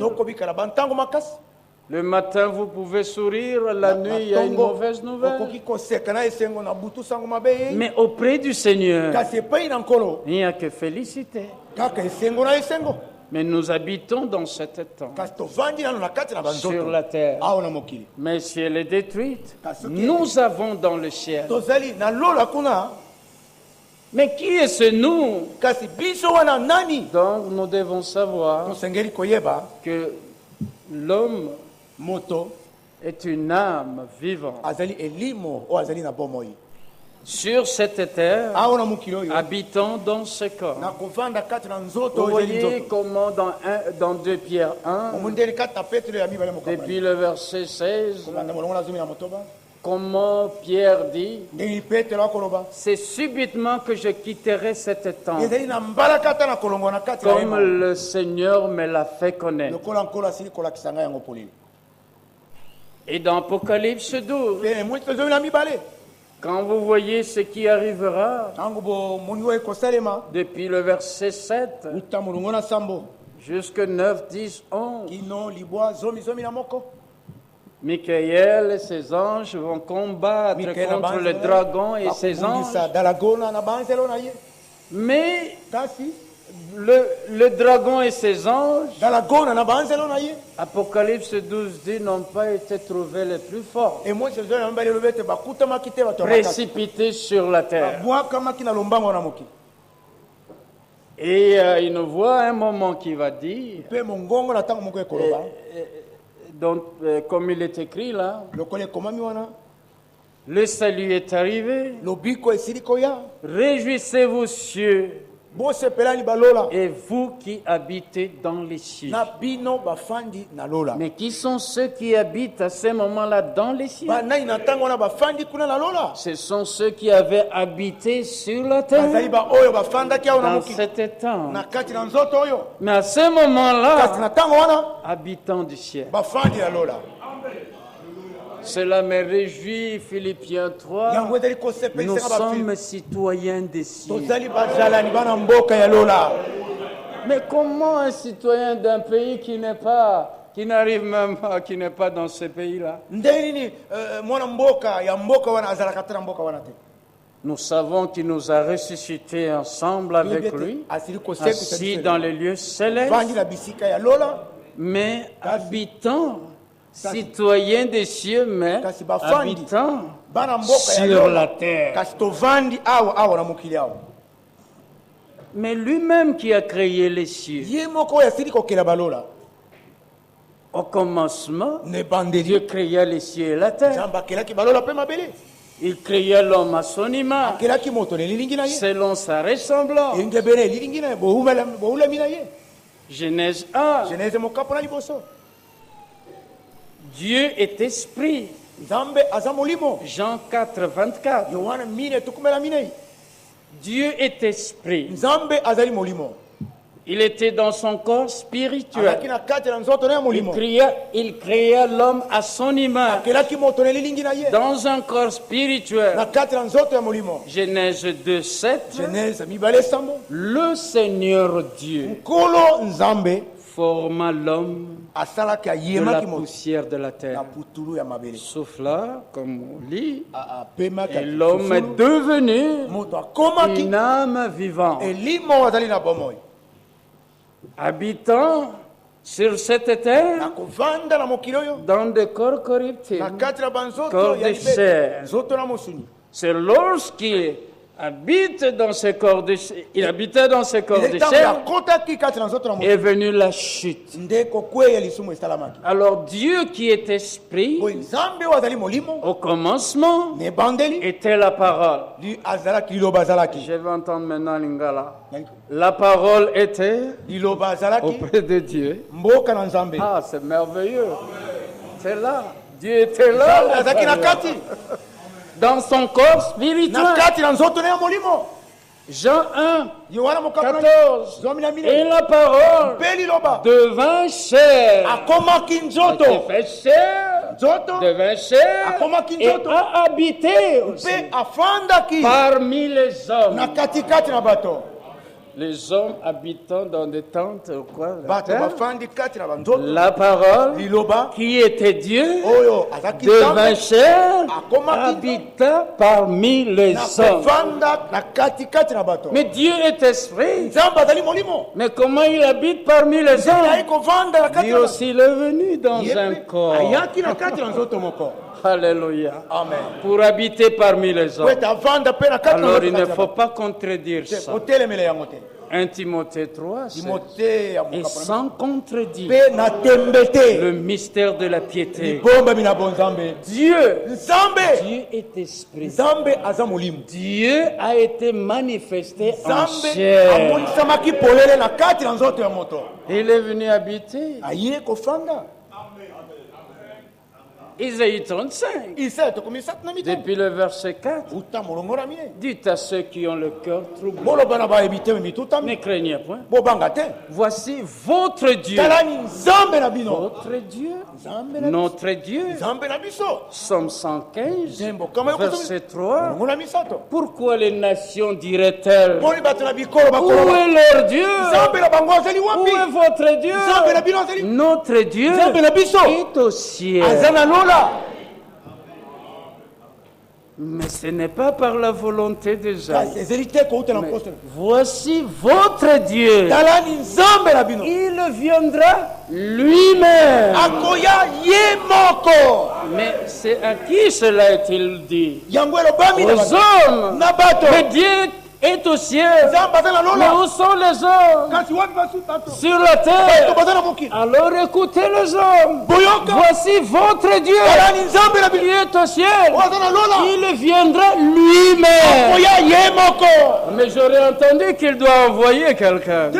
Le matin, vous pouvez sourire, la nuit, il y a une mauvaise nouvelle. Mais auprès du Seigneur, il n'y a que féliciter. Mais nous habitons dans cette temps, sur la terre. Mais si elle est détruite, nous avons dans le ciel. Mais qui est ce nous? Donc nous devons savoir que l'homme est une âme vivante. Sur cette terre, habitant dans ce corps. Vous voyez comment dans 2 Pierre 1, depuis le verset 16, comment Pierre dit, c'est subitement que je quitterai cette tente, comme le Seigneur me l'a fait connaître. Et dans Apocalypse 12, quand vous voyez ce qui arrivera, depuis le verset 7 jusqu'à 9, 10, 11, Michael et ses anges vont combattre contre le dragon et ses anges. Mais le dragon et ses anges, Apocalypse 12 dit, n'ont pas été trouvés les plus forts, précipités sur la terre. Et il nous voit un moment qui va dire, donc, comme il est écrit là, le salut est arrivé. Réjouissez-vous, cieux, et vous qui habitez dans les cieux. Mais qui sont ceux qui habitent à ce moment-là dans les cieux? Ce sont ceux qui avaient habité sur la terre dans cet temps. Mais à ce moment-là, habitants du ciel. Cela me réjouit, Philippiens 3. Nous sommes citoyens des cieux. Mais comment un citoyen d'un pays qui n'arrive même pas, qui n'est pas dans ce pays-là? Nous savons qu'il nous a ressuscités ensemble avec lui, assis dans les lieux célestes, mais habitants, citoyens des cieux, mais habitants sur la terre. Mais lui-même qui a créé les cieux, au commencement, Dieu créa les cieux et la terre. Il créa l'homme à son image, selon sa ressemblance. Genèse 1. Dieu est esprit. Jean 4, 24. Dieu est esprit. Il était dans son corps spirituel. Il créa l'homme à son image, dans un corps spirituel. Genèse 2, 7. Le Seigneur Dieu forma l'homme de la poussière de la terre. Souffla, comme on lit, et l'homme est devenu une âme vivante, habitant sur cette terre dans des corps corruptibles, corps de chair. C'est lorsqu'il habite dans ce corps de chair, il habitait dans ce corps de chair, est venue la chute. Alors Dieu qui est esprit, au commencement, était la parole. Je vais entendre maintenant Lingala. La parole était auprès de Dieu. Ah, c'est merveilleux. C'est là. Dieu était là. Dans son corps spirituel. Jean 1, 14. Et la parole devint chair. Fait chair, devint chair et a habité parmi les hommes. Les hommes habitant dans des tentes, quoi, la parole qui était Dieu devint chair, habita parmi les hommes. Mais Dieu est esprit. Mais comment il habite parmi les hommes? Lui aussi il est venu dans un corps. Alléluia. Amen. Pour habiter parmi les hommes. Alors il ne faut pas contredire ça. 1 Timothée 3, et sans contredire le mystère de la piété. Dieu est esprit. Dieu a été manifesté en chair. Il est venu habiter. Isaïe 35. Depuis le verset 4. Dites à ceux qui ont le cœur troublé, ne craignez point. Voici votre Dieu. Votre Dieu. Notre Dieu. Somme 115, verset 3. Pourquoi les nations diraient-elles, où est leur Dieu? Où est votre Dieu? Notre Dieu est au ciel. Mais ce n'est pas par la volonté des hommes. Voici votre Dieu. Il viendra lui-même. Mais c'est à qui cela est-il dit? Aux hommes. Mais Dieu est au ciel. Mais où sont les hommes? Sur la terre. Alors écoutez les hommes. Voici votre Dieu. Il est au ciel. Il viendra lui-même. Mais j'aurais entendu qu'il doit envoyer quelqu'un.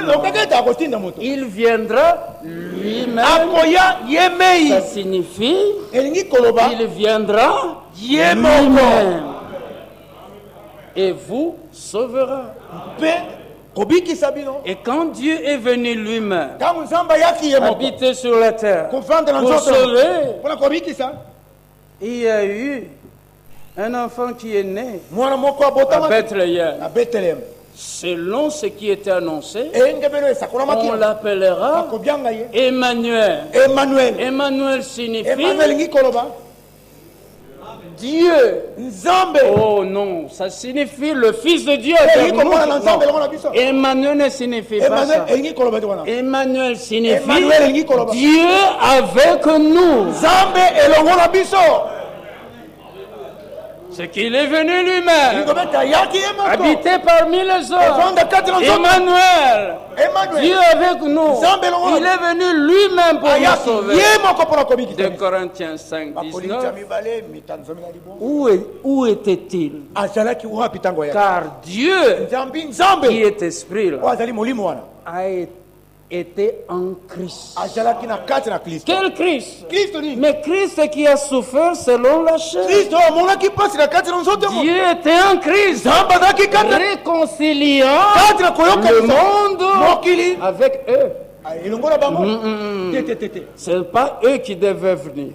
Il viendra lui-même. Ça signifie il viendra lui-même et vous sauvera. Et quand Dieu est venu lui-même habiter sur la terre pour sauver, il y a eu un enfant qui est né à Bethléem. Selon ce qui était annoncé, on l'appellera Emmanuel. Emmanuel signifie Dieu. Oh non, ça signifie le Fils de Dieu. Emmanuel ne signifie pas ça. Emmanuel signifie Dieu avec nous. C'est qu'il est venu lui-même, habiter parmi les hommes. Emmanuel, Dieu avec nous. Il est venu lui-même pour nous sauver. 2 Corinthiens 5, 19. Où était-il? Car Dieu, qui est esprit, là, a été en Christ. Quel Christ? Mais Christ qui a souffert selon la chair. Dieu était en Christ, réconciliant le monde avec eux. Ce n'est pas eux qui devaient venir.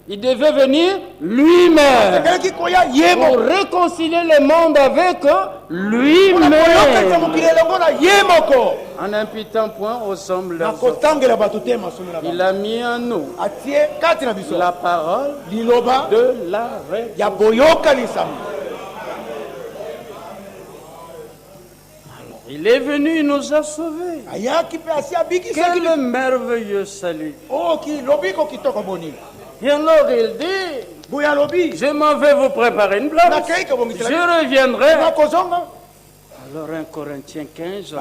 Il devait venir lui-même pour réconcilier le monde avec lui-même, en imputant point aux hommes leurs offenses. Il a mis en nous la parole de la rédemption. Il est venu, il nous a sauvés. Quel merveilleux salut. Et alors il dit, je m'en vais vous préparer une place. Je reviendrai. Alors 1 Corinthiens 15,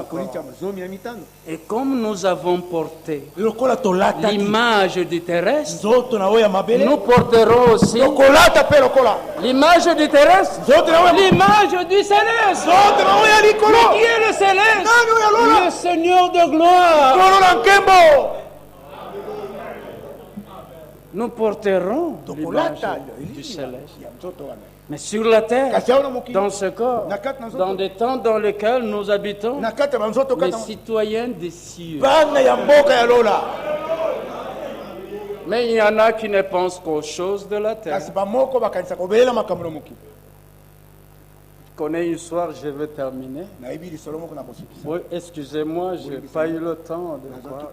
et comme nous avons porté l'image du terrestre, nous porterons aussi l'image du terrestre, l'image du céleste. Mais qui est le céleste? Le Seigneur de gloire. Nous porterons l'image du céleste. Mais sur la terre, dans ce corps, dans des temps dans lesquels nous habitons, les citoyens des cieux. Mais il y en a qui ne pensent qu'aux choses de la terre. Je connais une histoire, je vais terminer. Oui, excusez-moi, je n'ai pas eu le temps de voir.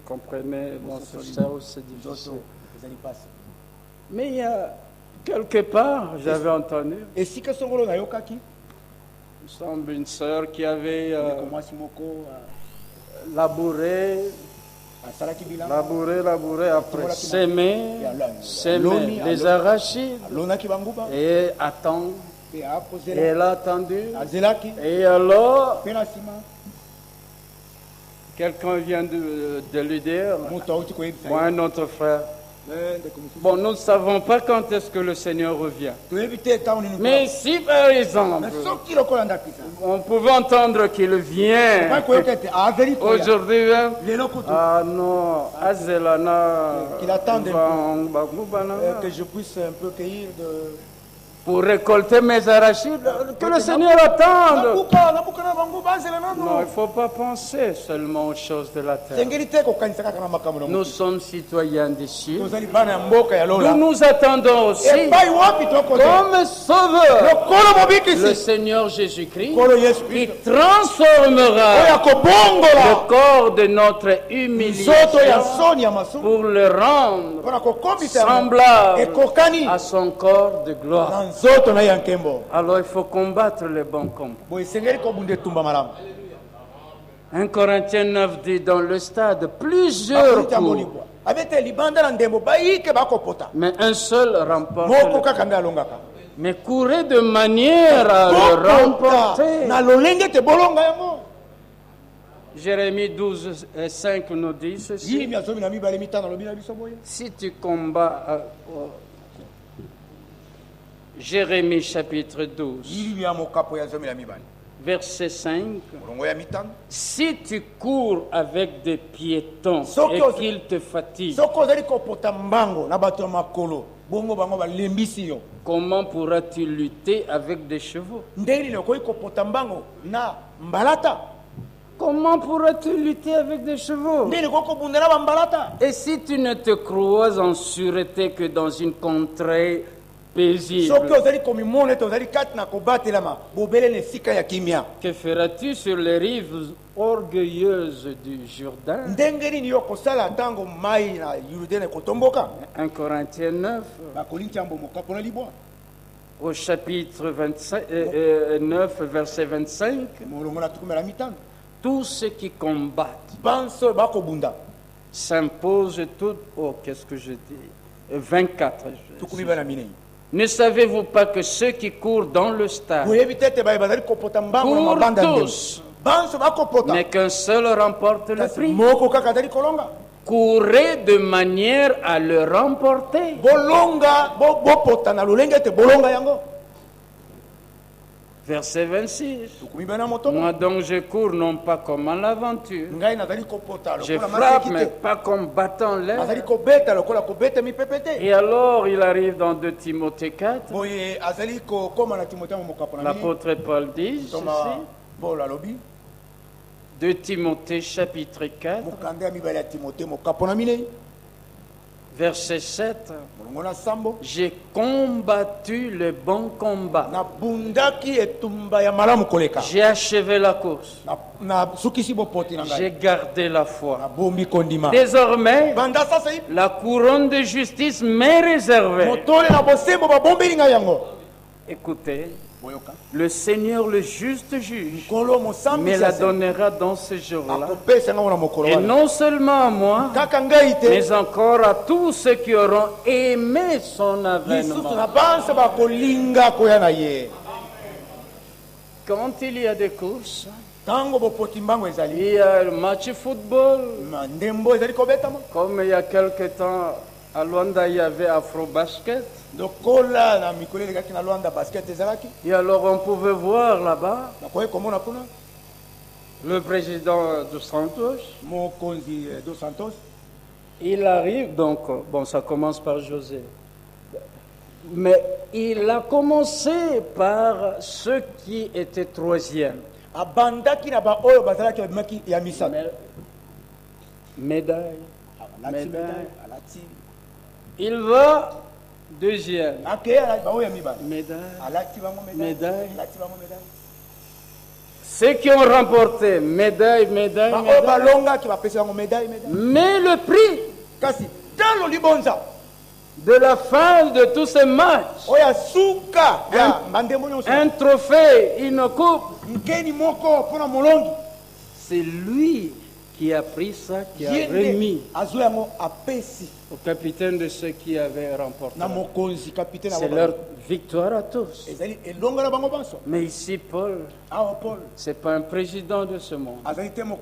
Comprenez, mon frère, c'est difficile. Mais il y a quelque part, j'avais entendu. Il semble une sœur qui avait labouré, après s'aimer les arachides et attend. Et elle a attendu. Et alors, quelqu'un vient de lui dire, moi, notre frère, bon, nous ne savons pas quand est-ce que le Seigneur revient. Mais si par exemple, on pouvait entendre qu'il vient aujourd'hui, ah non, que je puisse un peu cueillir pour récolter mes arachides, que le Seigneur attende. Non, il ne faut pas penser seulement aux choses de la terre. Nous sommes citoyens des cieux. Nous nous attendons aussi comme sauveur le Seigneur Jésus-Christ qui transformera le corps de notre humiliation pour le rendre semblable à son corps de gloire. Alors il faut combattre le bon combat. 1 Corinthiens 9 dit dans le stade plusieurs coups, mais un seul remporte. Mais courez de manière à le remporter. Jérémie 12, 5 nous dit ceci. Si tu combats... Jérémie chapitre 12, verset 5. Si tu cours avec des piétons et qu'ils te fatiguent, comment pourras-tu lutter avec des chevaux? Comment pourras-tu lutter avec des chevaux? Et si tu ne te crois en sûreté que dans une contrée paisible, que feras-tu sur les rives orgueilleuses du Jourdain? 1 Corinthiens 9, au chapitre 9, verset 25. Tous ceux qui combattent s'imposent tout. Oh, qu'est-ce que je dis? 24. Ne savez-vous pas que ceux qui courent dans le stade courent tous, mais qu'un seul remporte le prix? Courez de manière à le remporter. Verset 26. Moi donc je cours non pas comme en l'aventure. Je frappe mais pas comme battant l'air. Et alors il arrive dans 2 Timothée 4. L'apôtre Paul dit ceci. 2 Timothée chapitre 4. Verset 7. J'ai combattu le bon combat. J'ai achevé la course. J'ai gardé la foi. Désormais, la couronne de justice m'est réservée. Écoutez, le Seigneur, le juste juge, me la donnera dans ce jour-là. Et non seulement à moi, mais encore à tous ceux qui auront aimé son avènement. Quand il y a des courses, il y a le match de football. Comme il y a quelque temps, à Luanda, il y avait Afro-Basket. Et alors on pouvait voir là-bas le président dos Santos. Il arrive, donc, bon, ça commence par José. Mais il a commencé par ceux qui étaient troisième. Médaille. Il va deuxième. Médaille. Ceux qui ont remporté médaille. Mais le prix de la fin de tous ces matchs, un trophée, une coupe, c'est lui qui a pris ça, qui a remis au capitaine de ceux qui avaient remporté. C'est leur victoire à tous. Mais ici, Paul, ce n'est pas un président de ce monde.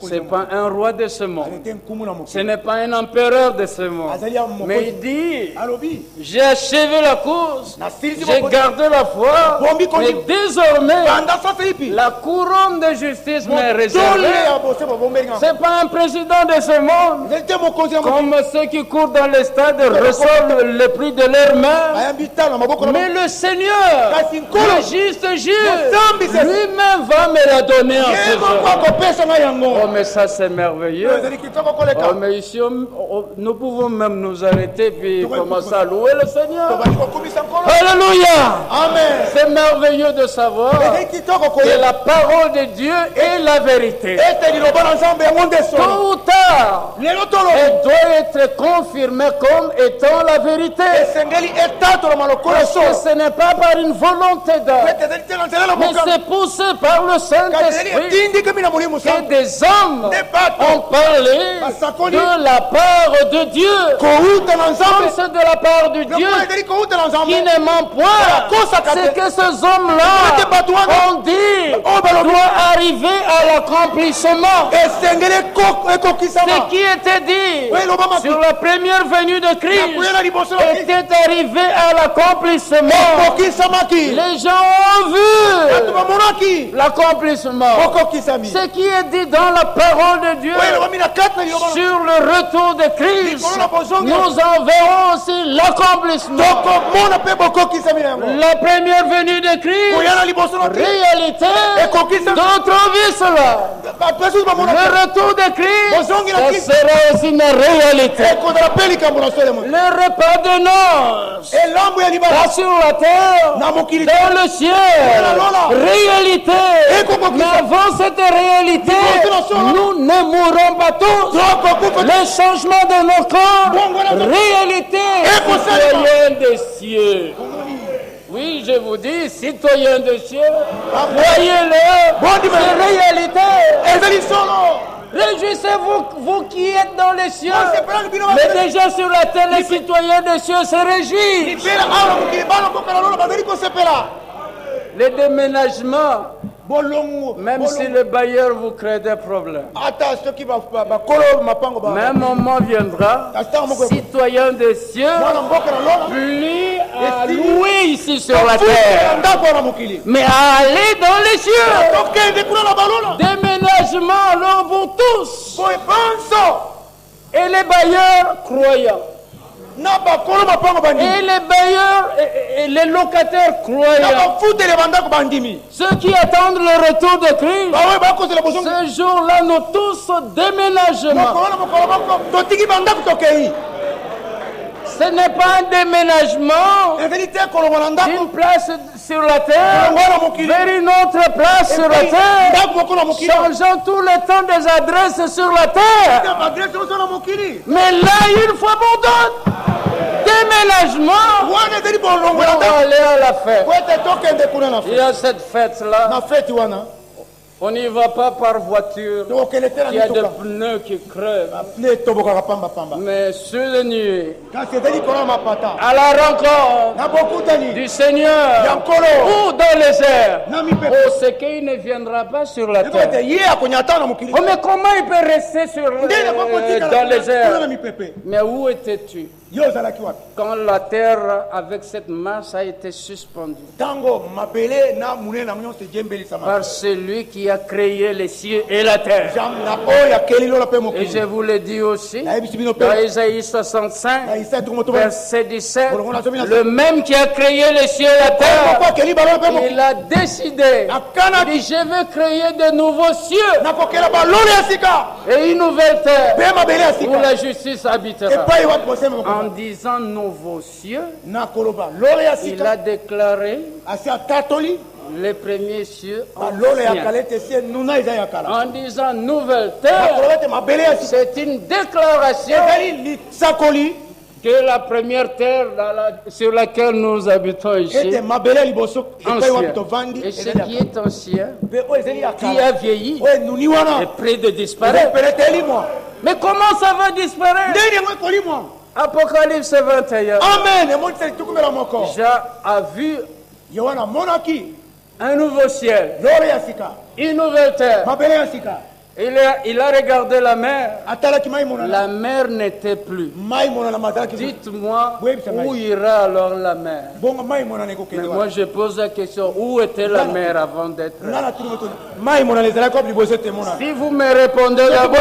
Ce n'est pas un roi de ce monde. Ce n'est pas un empereur de ce monde. Mais il dit, j'ai achevé la course, j'ai gardé la foi, mais désormais, la couronne de justice m'est réservée. Ce n'est pas un président de ce monde. Comme ceux qui courent dans les stades reçoivent le prix de leurs mains. Mais le Seigneur, le juste Dieu, lui-même va me la donner en ce jour. Oh, mais ça c'est merveilleux. Oh, mais ici, nous pouvons même nous arrêter puis commencer à louer le Seigneur. Alléluia. C'est merveilleux de savoir que la parole de Dieu est la vérité. Tôt ou tard, elle doit être confirmée comme étant la vérité. Parce que ce n'est pas par une volonté d'homme, mais c'est poussé par le Saint-Esprit que des hommes ont parlé de la part de Dieu. Comme c'est de la part de Dieu qui ne ment point, c'est que ces hommes-là ont dit doit arriver à l'accomplissement. Ce qui était dit sur la première venue de Christ était arrivé à l'accomplissement. Les gens ont vu l'accomplissement. Ce qui est dit dans la parole de Dieu sur le retour de Christ, nous en verrons aussi l'accomplissement. La première venue de Christ, réalité, d'autres vies cela. Le retour de Christ, ça sera aussi une réalité. Le repas de noces, pas sur la terre, dans le ciel, réalité. Mais avant cette réalité, nous ne mourrons pas tous. Le changement de nos corps, réalité, citoyen des cieux. Oui, je vous dis, citoyens de cieux, voyez-le, c'est réalité. Réjouissez-vous, vous qui êtes dans les cieux. Mais déjà sur la terre, les citoyens des cieux se réjouissent. Les déménagements, même si le bailleur vous crée des problèmes, même moment viendra, citoyen des cieux, plus à louer ici sur la terre, mais à aller dans les cieux. Déménagement alors pour tous. Et les bailleurs croyants. Et les bailleurs et les locataires croyants, ceux qui attendent le retour de Christ, ce jour-là, nous tous déménagement. Ce n'est pas un déménagement d'une place sur la terre vers une autre place sur la terre, changeant tout le temps des adresses sur la terre. Mais là, une fois pour toutes, déménagement pour aller à la fête. Il y a cette fête-là. On n'y va pas par voiture. Il y a des pneus qui crevent. Mais sur les nuées, à la rencontre du Seigneur ou dans les airs, oh, c'est qu'il ne viendra pas sur la terre. Oh, mais comment il peut rester dans les airs? Mais où étais-tu quand la terre avec cette masse a été suspendue par celui qui a créé les cieux et la terre? Et je vous le dis aussi dans Isaïe 65 verset 17, le même qui a créé les cieux et la terre, il a décidé, il dit, je vais créer de nouveaux cieux et une nouvelle terre où la justice habitera. En disant nouveaux cieux, il a déclaré les premiers cieux anciens. En disant nouvelle terre, c'est une déclaration que la première terre sur laquelle nous habitons ici, ancien, et ce qui est ancien, qui a vieilli, est près de disparaître. Mais comment ça va disparaître? Apocalypse 21. Amen. J'ai vu un nouveau ciel, une nouvelle terre. Il a regardé la mer. La mer n'était plus. Dites-moi où ira alors la mer. Mais moi je pose la question, où était la mer avant d'être là? Si vous me répondez d'abord,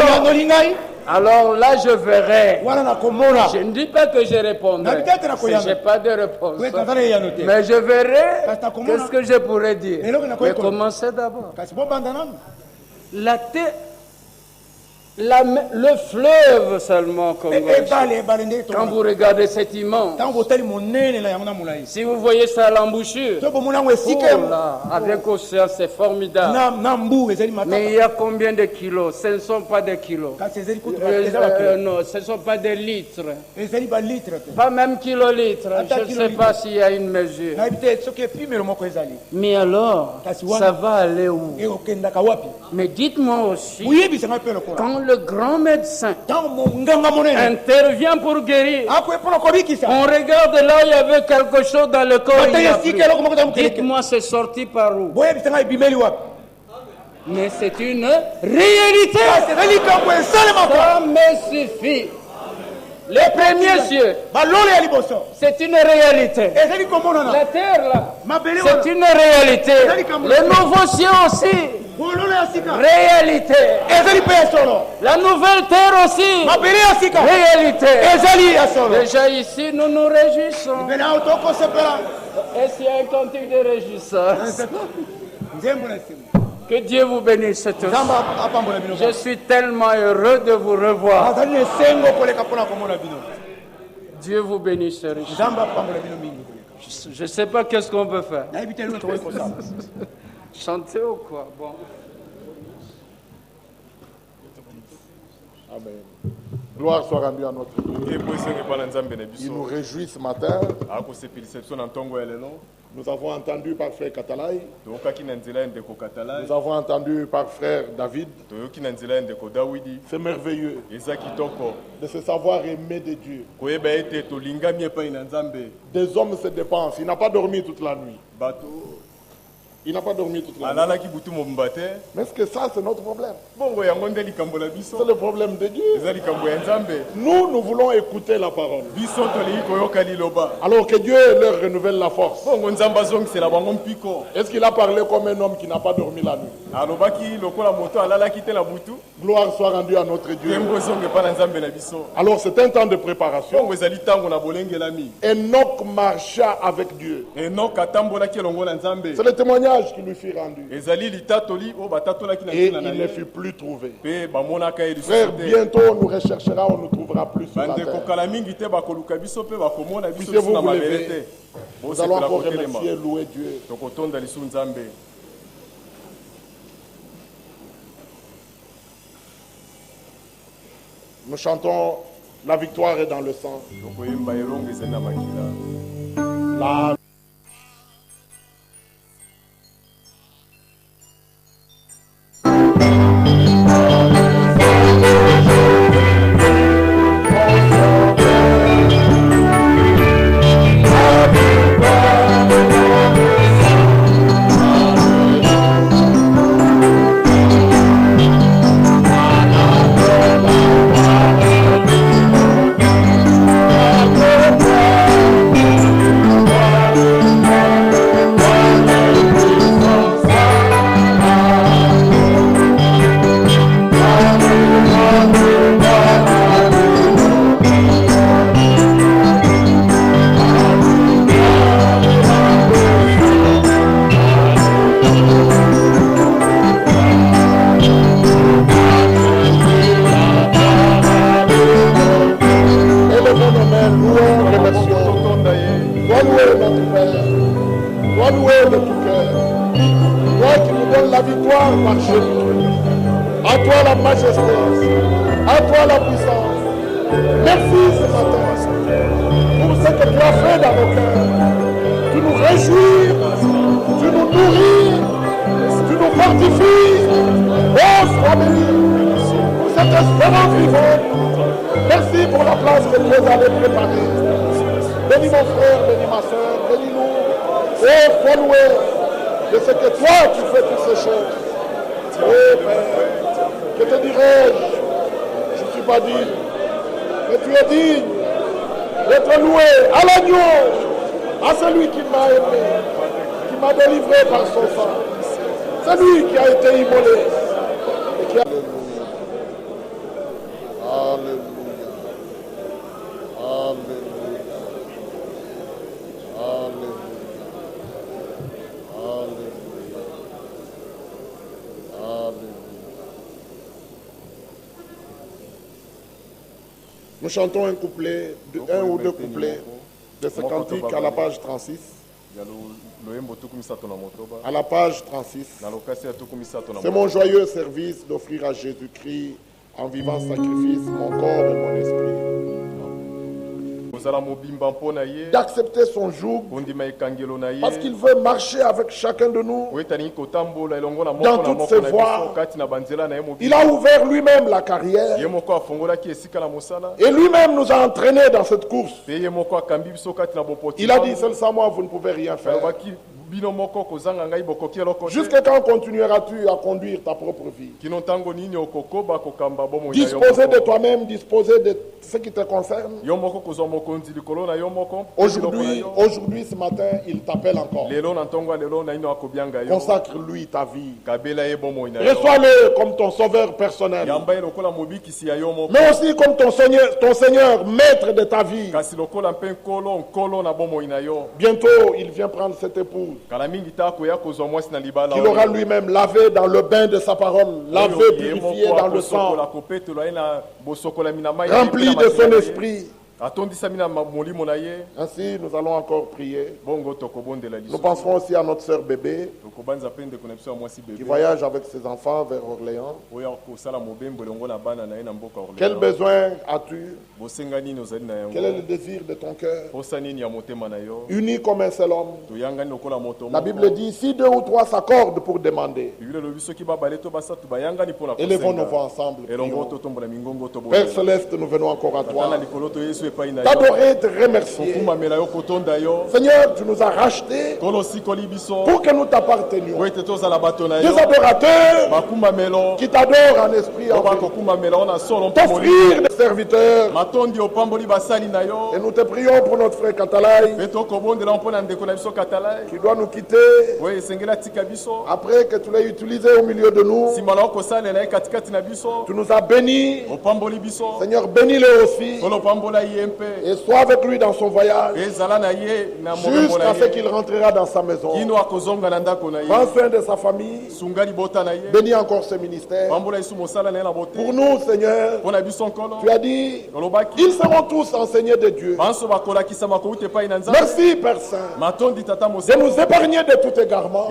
alors là je verrai. Je ne dis pas que je répondrai. Je n'ai pas de réponse. Mais je verrai qu'est-ce que je pourrais dire. Mais commencez d'abord. La terre. Le fleuve seulement, quand vous regardez cet immense, si vous voyez ça à l'embouchure, avec océan, c'est formidable. Mais il y a combien de kilos? Ce ne sont pas des kilos. Non, ce ne sont pas des litres. Pas même kilolitres. Je ne sais pas s'il y a une mesure. Mais alors, ça va aller où? Mais dites-moi aussi, quand le grand médecin intervient pour guérir, on regarde là, il y avait quelque chose dans le corps. Dites-moi, c'est sorti par où? Mais c'est une réalité. Ça me suffit. Les premiers cieux, c'est une réalité. La terre là, c'est une réalité. Les nouveaux cieux aussi. Réalité. La nouvelle terre aussi. Réalité. Déjà ici, nous nous réjouissons. Est-ce qu'il y a un cantique de réjouissance? Que Dieu vous bénisse tous. Je suis tellement heureux de vous revoir. Dieu vous bénisse richement. Je ne sais pas qu'est-ce qu'on peut faire. Chanter ou quoi? Bon. Amen. Gloire soit rendue à notre Dieu. Il nous réjouit ce matin. Nous avons entendu par frère Katalai. Nous avons entendu par frère David. C'est merveilleux de se savoir aimer de Dieu. Des hommes se dépensent. Il n'a pas dormi toute la nuit. Il n'a pas dormi toute la nuit. Mais est-ce que ça, c'est notre problème? C'est le problème de Dieu. Nous voulons écouter la parole. Alors que Dieu leur renouvelle la force. Est-ce qu'il a parlé comme un homme qui n'a pas dormi la nuit? Gloire soit rendue à notre Dieu. Alors c'est un temps de préparation. Enoch marcha avec Dieu. C'est le témoignage qui lui fut rendu. Et il ne fut plus trouvé. Frère, bientôt on nous recherchera, on nous trouvera plus sur la terre. Puissiez-vous vous lever. Nous allons encore remercier, louer Dieu. Nous chantons La victoire est dans le sang. La Que te dirais-je? Je ne suis pas digne. Mais tu es digne d'être loué à l'agneau, à celui qui m'a aimé, qui m'a délivré par son sang. C'est lui qui a été immolé. Et qui a... Alléluia. Alléluia. Alléluia. Alléluia. Alléluia. Nous chantons un couplet, un ou deux couplets de ce cantique à la page 36. À la page 36. C'est mon joyeux service d'offrir à Jésus-Christ en vivant sacrifice mon corps et mon esprit. D'accepter son joug parce qu'il veut marcher avec chacun de nous dans toutes ses voies. Il a ouvert lui-même la carrière et lui-même nous a entraînés dans cette course. Il a dit, seul sans moi vous ne pouvez rien faire. Jusqu'à quand continueras-tu à conduire ta propre vie? Disposer de toi-même, disposer de ce qui te concerne. Aujourd'hui, ce matin, il t'appelle encore. Consacre-lui ta vie. Reçois-le comme ton sauveur personnel. Mais aussi comme ton Seigneur, maître de ta vie. Bientôt, il vient prendre cette épouse. Qu'il aura lui-même lavé dans le bain de sa parole, lavé, purifié dans le sang, rempli de son esprit. Ainsi, nous allons encore prier. Nous penserons aussi à notre sœur bébé qui voyage avec ses enfants vers Orléans. Quel besoin as-tu? Quel est le désir de ton cœur? Unis comme un seul homme. La Bible dit, si 2 ou 3 s'accordent pour demander, élevons nos voix ensemble. Père Céleste, nous venons encore à toi. T'adorer, te remercier. Seigneur, tu nous as rachetés pour que nous t'appartenions. Des adorateurs qui t'adorent en esprit, t'offrir des serviteurs. Et nous te prions pour notre frère Katalai qui doit nous quitter après que tu l'aies utilisé au milieu de nous. Tu nous as bénis. Seigneur, bénis-le aussi. Et sois avec lui dans son voyage jusqu'à ce qu'il rentrera dans sa maison. Prends soin de sa famille. Bénis encore ce ministère. Pour nous, Seigneur, tu as dit, ils seront tous enseignés de Dieu. Merci, Père Saint, de nous épargner de tout égarement.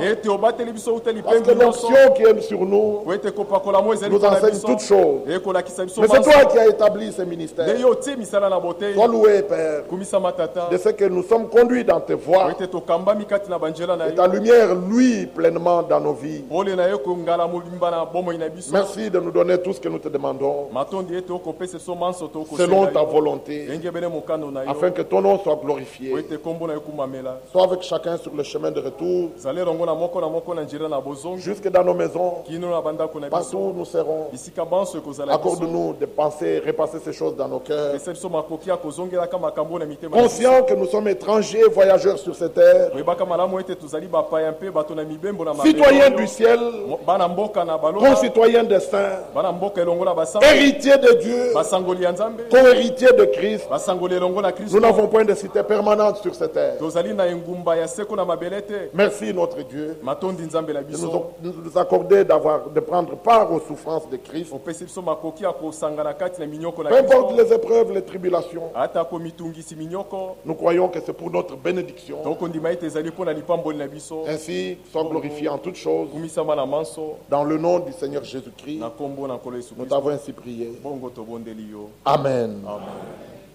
Parce que l'onction qui est sur nous nous enseigne toutes choses. Mais c'est toi qui as établi ce ministère. Sois loué, Père, de ce que nous sommes conduits dans tes voies. Et ta lumière luit pleinement dans nos vies. Merci de nous donner tout ce que nous te demandons selon ta volonté, afin que ton nom soit glorifié. Sois avec chacun sur le chemin de retour, jusque dans nos maisons, partout où nous serons. Accorde-nous de penser, repasser ces choses dans nos cœurs, conscients que nous sommes étrangers, voyageurs sur cette terre, citoyens du ciel, concitoyens des saints, héritiers de Dieu, co-héritiers de Christ. Nous n'avons point de cité permanente sur cette terre. Merci notre Dieu de nous accorder de prendre part aux souffrances de Christ. Peu importe les épreuves, les tribulations, nous croyons que c'est pour notre bénédiction. Ainsi, sois glorifié en toutes choses. Dans le nom du Seigneur Jésus-Christ, nous t'avons ainsi prié. Amen.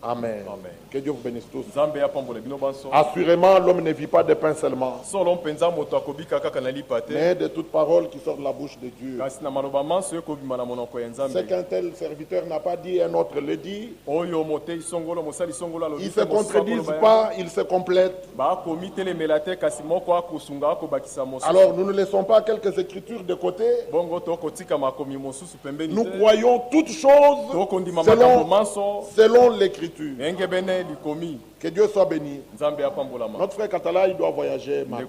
Amen. Que Dieu vous bénisse tous. Assurément, l'homme ne vit pas de pain seulement, mais de toute parole qui sort de la bouche de Dieu. Ce qu'un tel serviteur n'a pas dit, un autre le dit. Ils ne se contredisent pas, ils se complètent. Alors nous ne laissons pas quelques écritures de côté. Nous croyons toutes choses selon l'écriture. Que Dieu soit béni. Notre frère Katala, il doit voyager mardi.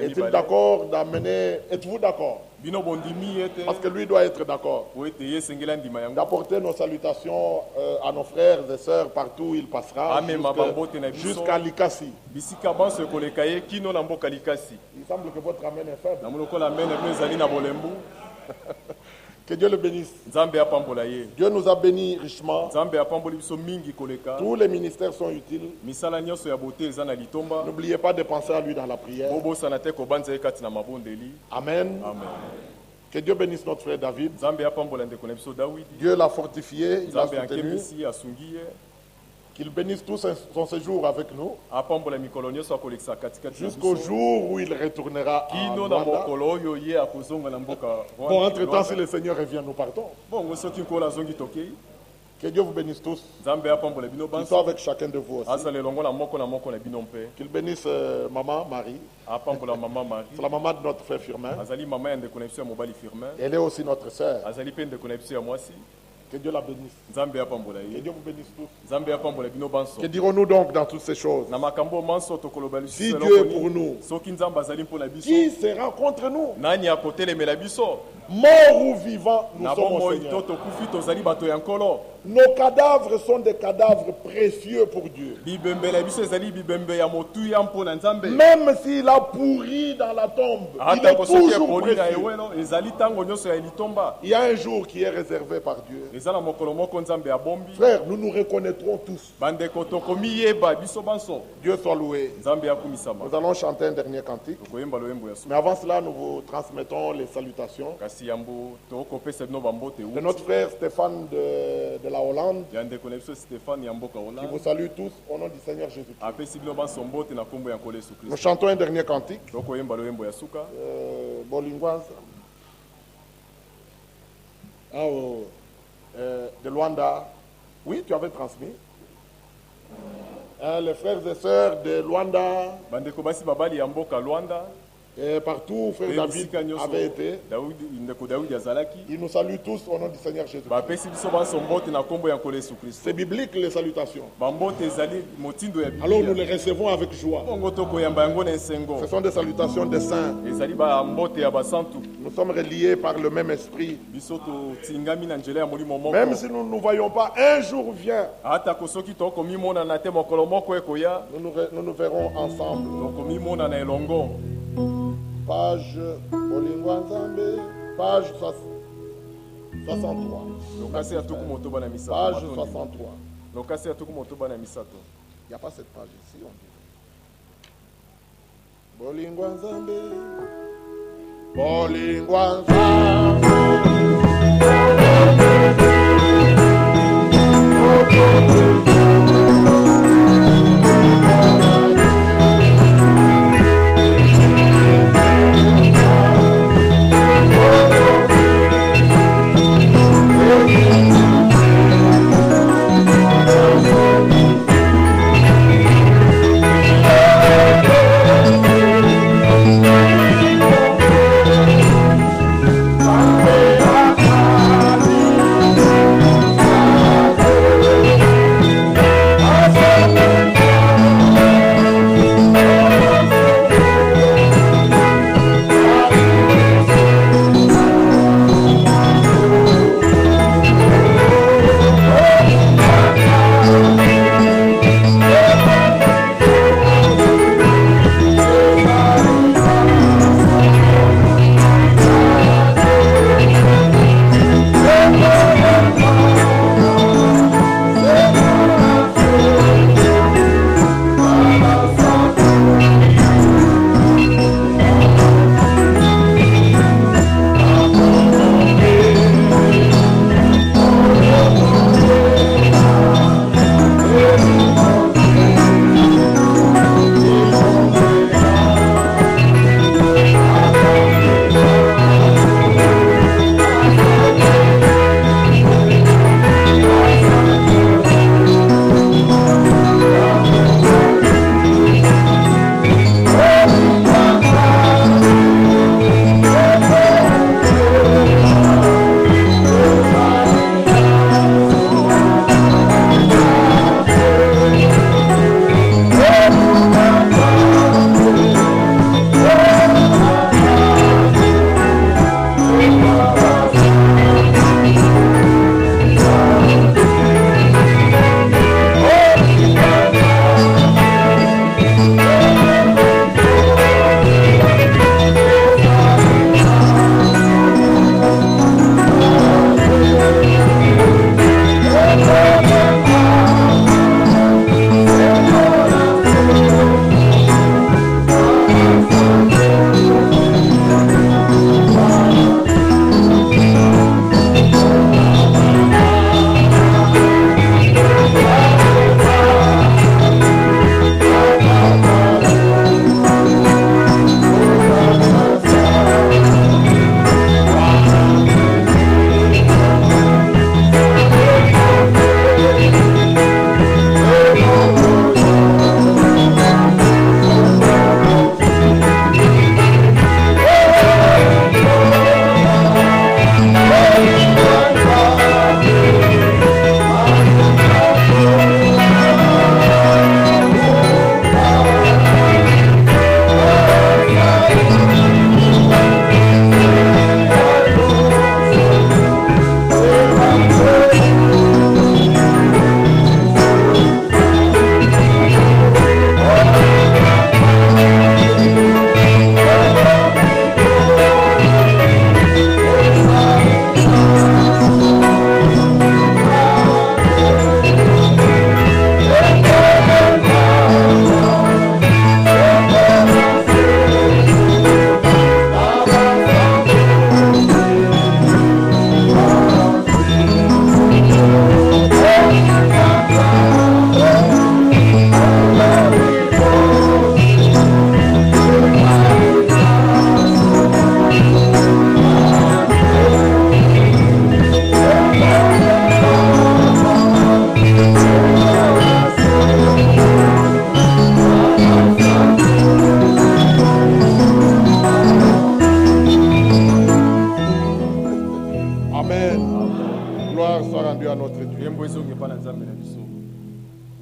Est-il d'accord d'amener... Êtes-vous d'accord? Parce que lui doit être d'accord. D'apporter nos salutations à nos frères et sœurs partout où il passera, jusqu'à Likasi. Il semble que votre amène est faible. Que Dieu le bénisse. Dieu nous a bénis richement. Tous les ministères sont utiles. N'oubliez pas de penser à lui dans la prière. Amen. Que Dieu bénisse notre frère David. Dieu l'a fortifié, il l'a soutenu. Qu'il bénisse tout son séjour avec nous jusqu'au jour où il retournera à Rwanda. Bon, entre-temps, si le Seigneur revient, nous partons. Que Dieu vous bénisse tous. Qu'il soit avec chacun de vous aussi. Qu'il bénisse maman Marie. C'est la maman de notre frère Firmin. Elle est aussi notre sœur. Que Dieu la bénisse. Que Dieu vous bénisse tous. Que dirons-nous donc dans toutes ces choses? Si Dieu est pour nous, qui sera contre nous? Mort ou vivant, nous sommes au Seigneur. Nos cadavres sont des cadavres précieux pour Dieu. Même s'il a pourri dans la tombe, il est toujours précieux. Il y a un jour qui est réservé par Dieu. Frère, nous nous reconnaîtrons tous. Dieu soit loué. Nous allons chanter un dernier cantique. Mais avant cela, nous vous transmettons les salutations de notre frère Stéphane de la Hollande, qui vous salue tous au nom du Seigneur Jésus-Christ. Nous chantons un dernier cantique. De Luanda. Oui, tu avais transmis. Les frères et sœurs de Luanda. Et partout où frère David avait été, il nous salue tous au nom du Seigneur Jésus. C'est biblique les salutations. Alors nous les recevons avec joie. Ce sont des salutations des saints. Nous sommes reliés par le même esprit. Même si nous ne nous voyons pas, un jour vient. Nous nous verrons ensemble. Page Olingwanzambe, page 63. Page 63. Il n'y a pas cette page ici, on dit. Bolingwanzambe, Bolingwanzambe. Amen.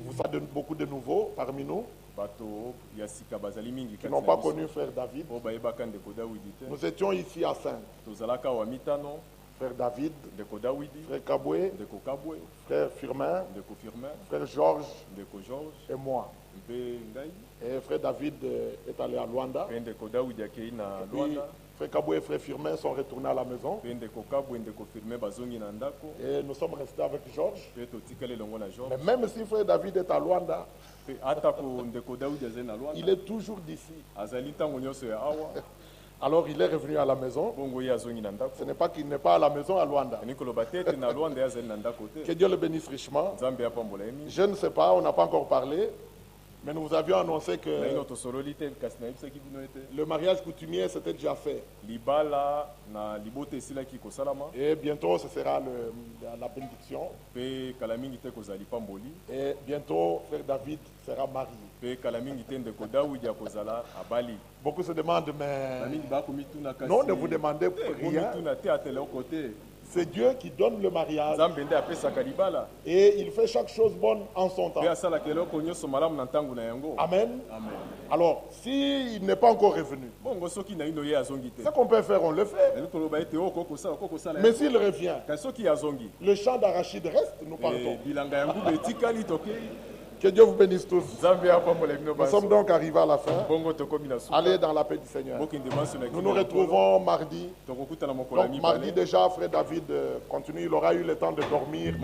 Vous savez beaucoup de nouveaux parmi nous qui n'ont pas connu frère David. Nous étions ici à Sainte. Frère David, frère Kaboué, frère Firmin, frère Georges et moi. Et frère David est allé à Luanda. Et puis, frère Kaboué et frère Firmin sont retournés à la maison. Et nous sommes restés avec Georges. Mais même si frère David est à Luanda, il est toujours d'ici. Alors il est revenu à la maison. Ce n'est pas qu'il n'est pas à la maison à Luanda. Que Dieu le bénisse richement. Je ne sais pas, on n'a pas encore parlé. Mais nous vous avions annoncé que le mariage coutumier s'était déjà fait. Et bientôt ce sera la bénédiction. Et bientôt frère David sera marié. Beaucoup se demandent, mais non, ne vous demandez rien. C'est Dieu qui donne le mariage. Et il fait chaque chose bonne en son temps. Amen. Alors, s'il n'est pas encore revenu, ce qu'on peut faire, on le fait. Mais s'il revient, le champ d'arachide reste, nous partons. Que Dieu vous bénisse tous. Nous sommes donc arrivés à la fin. Allez dans la paix du Seigneur. Nous nous retrouvons mardi. Donc mardi déjà, frère David continue. Il aura eu le temps de dormir.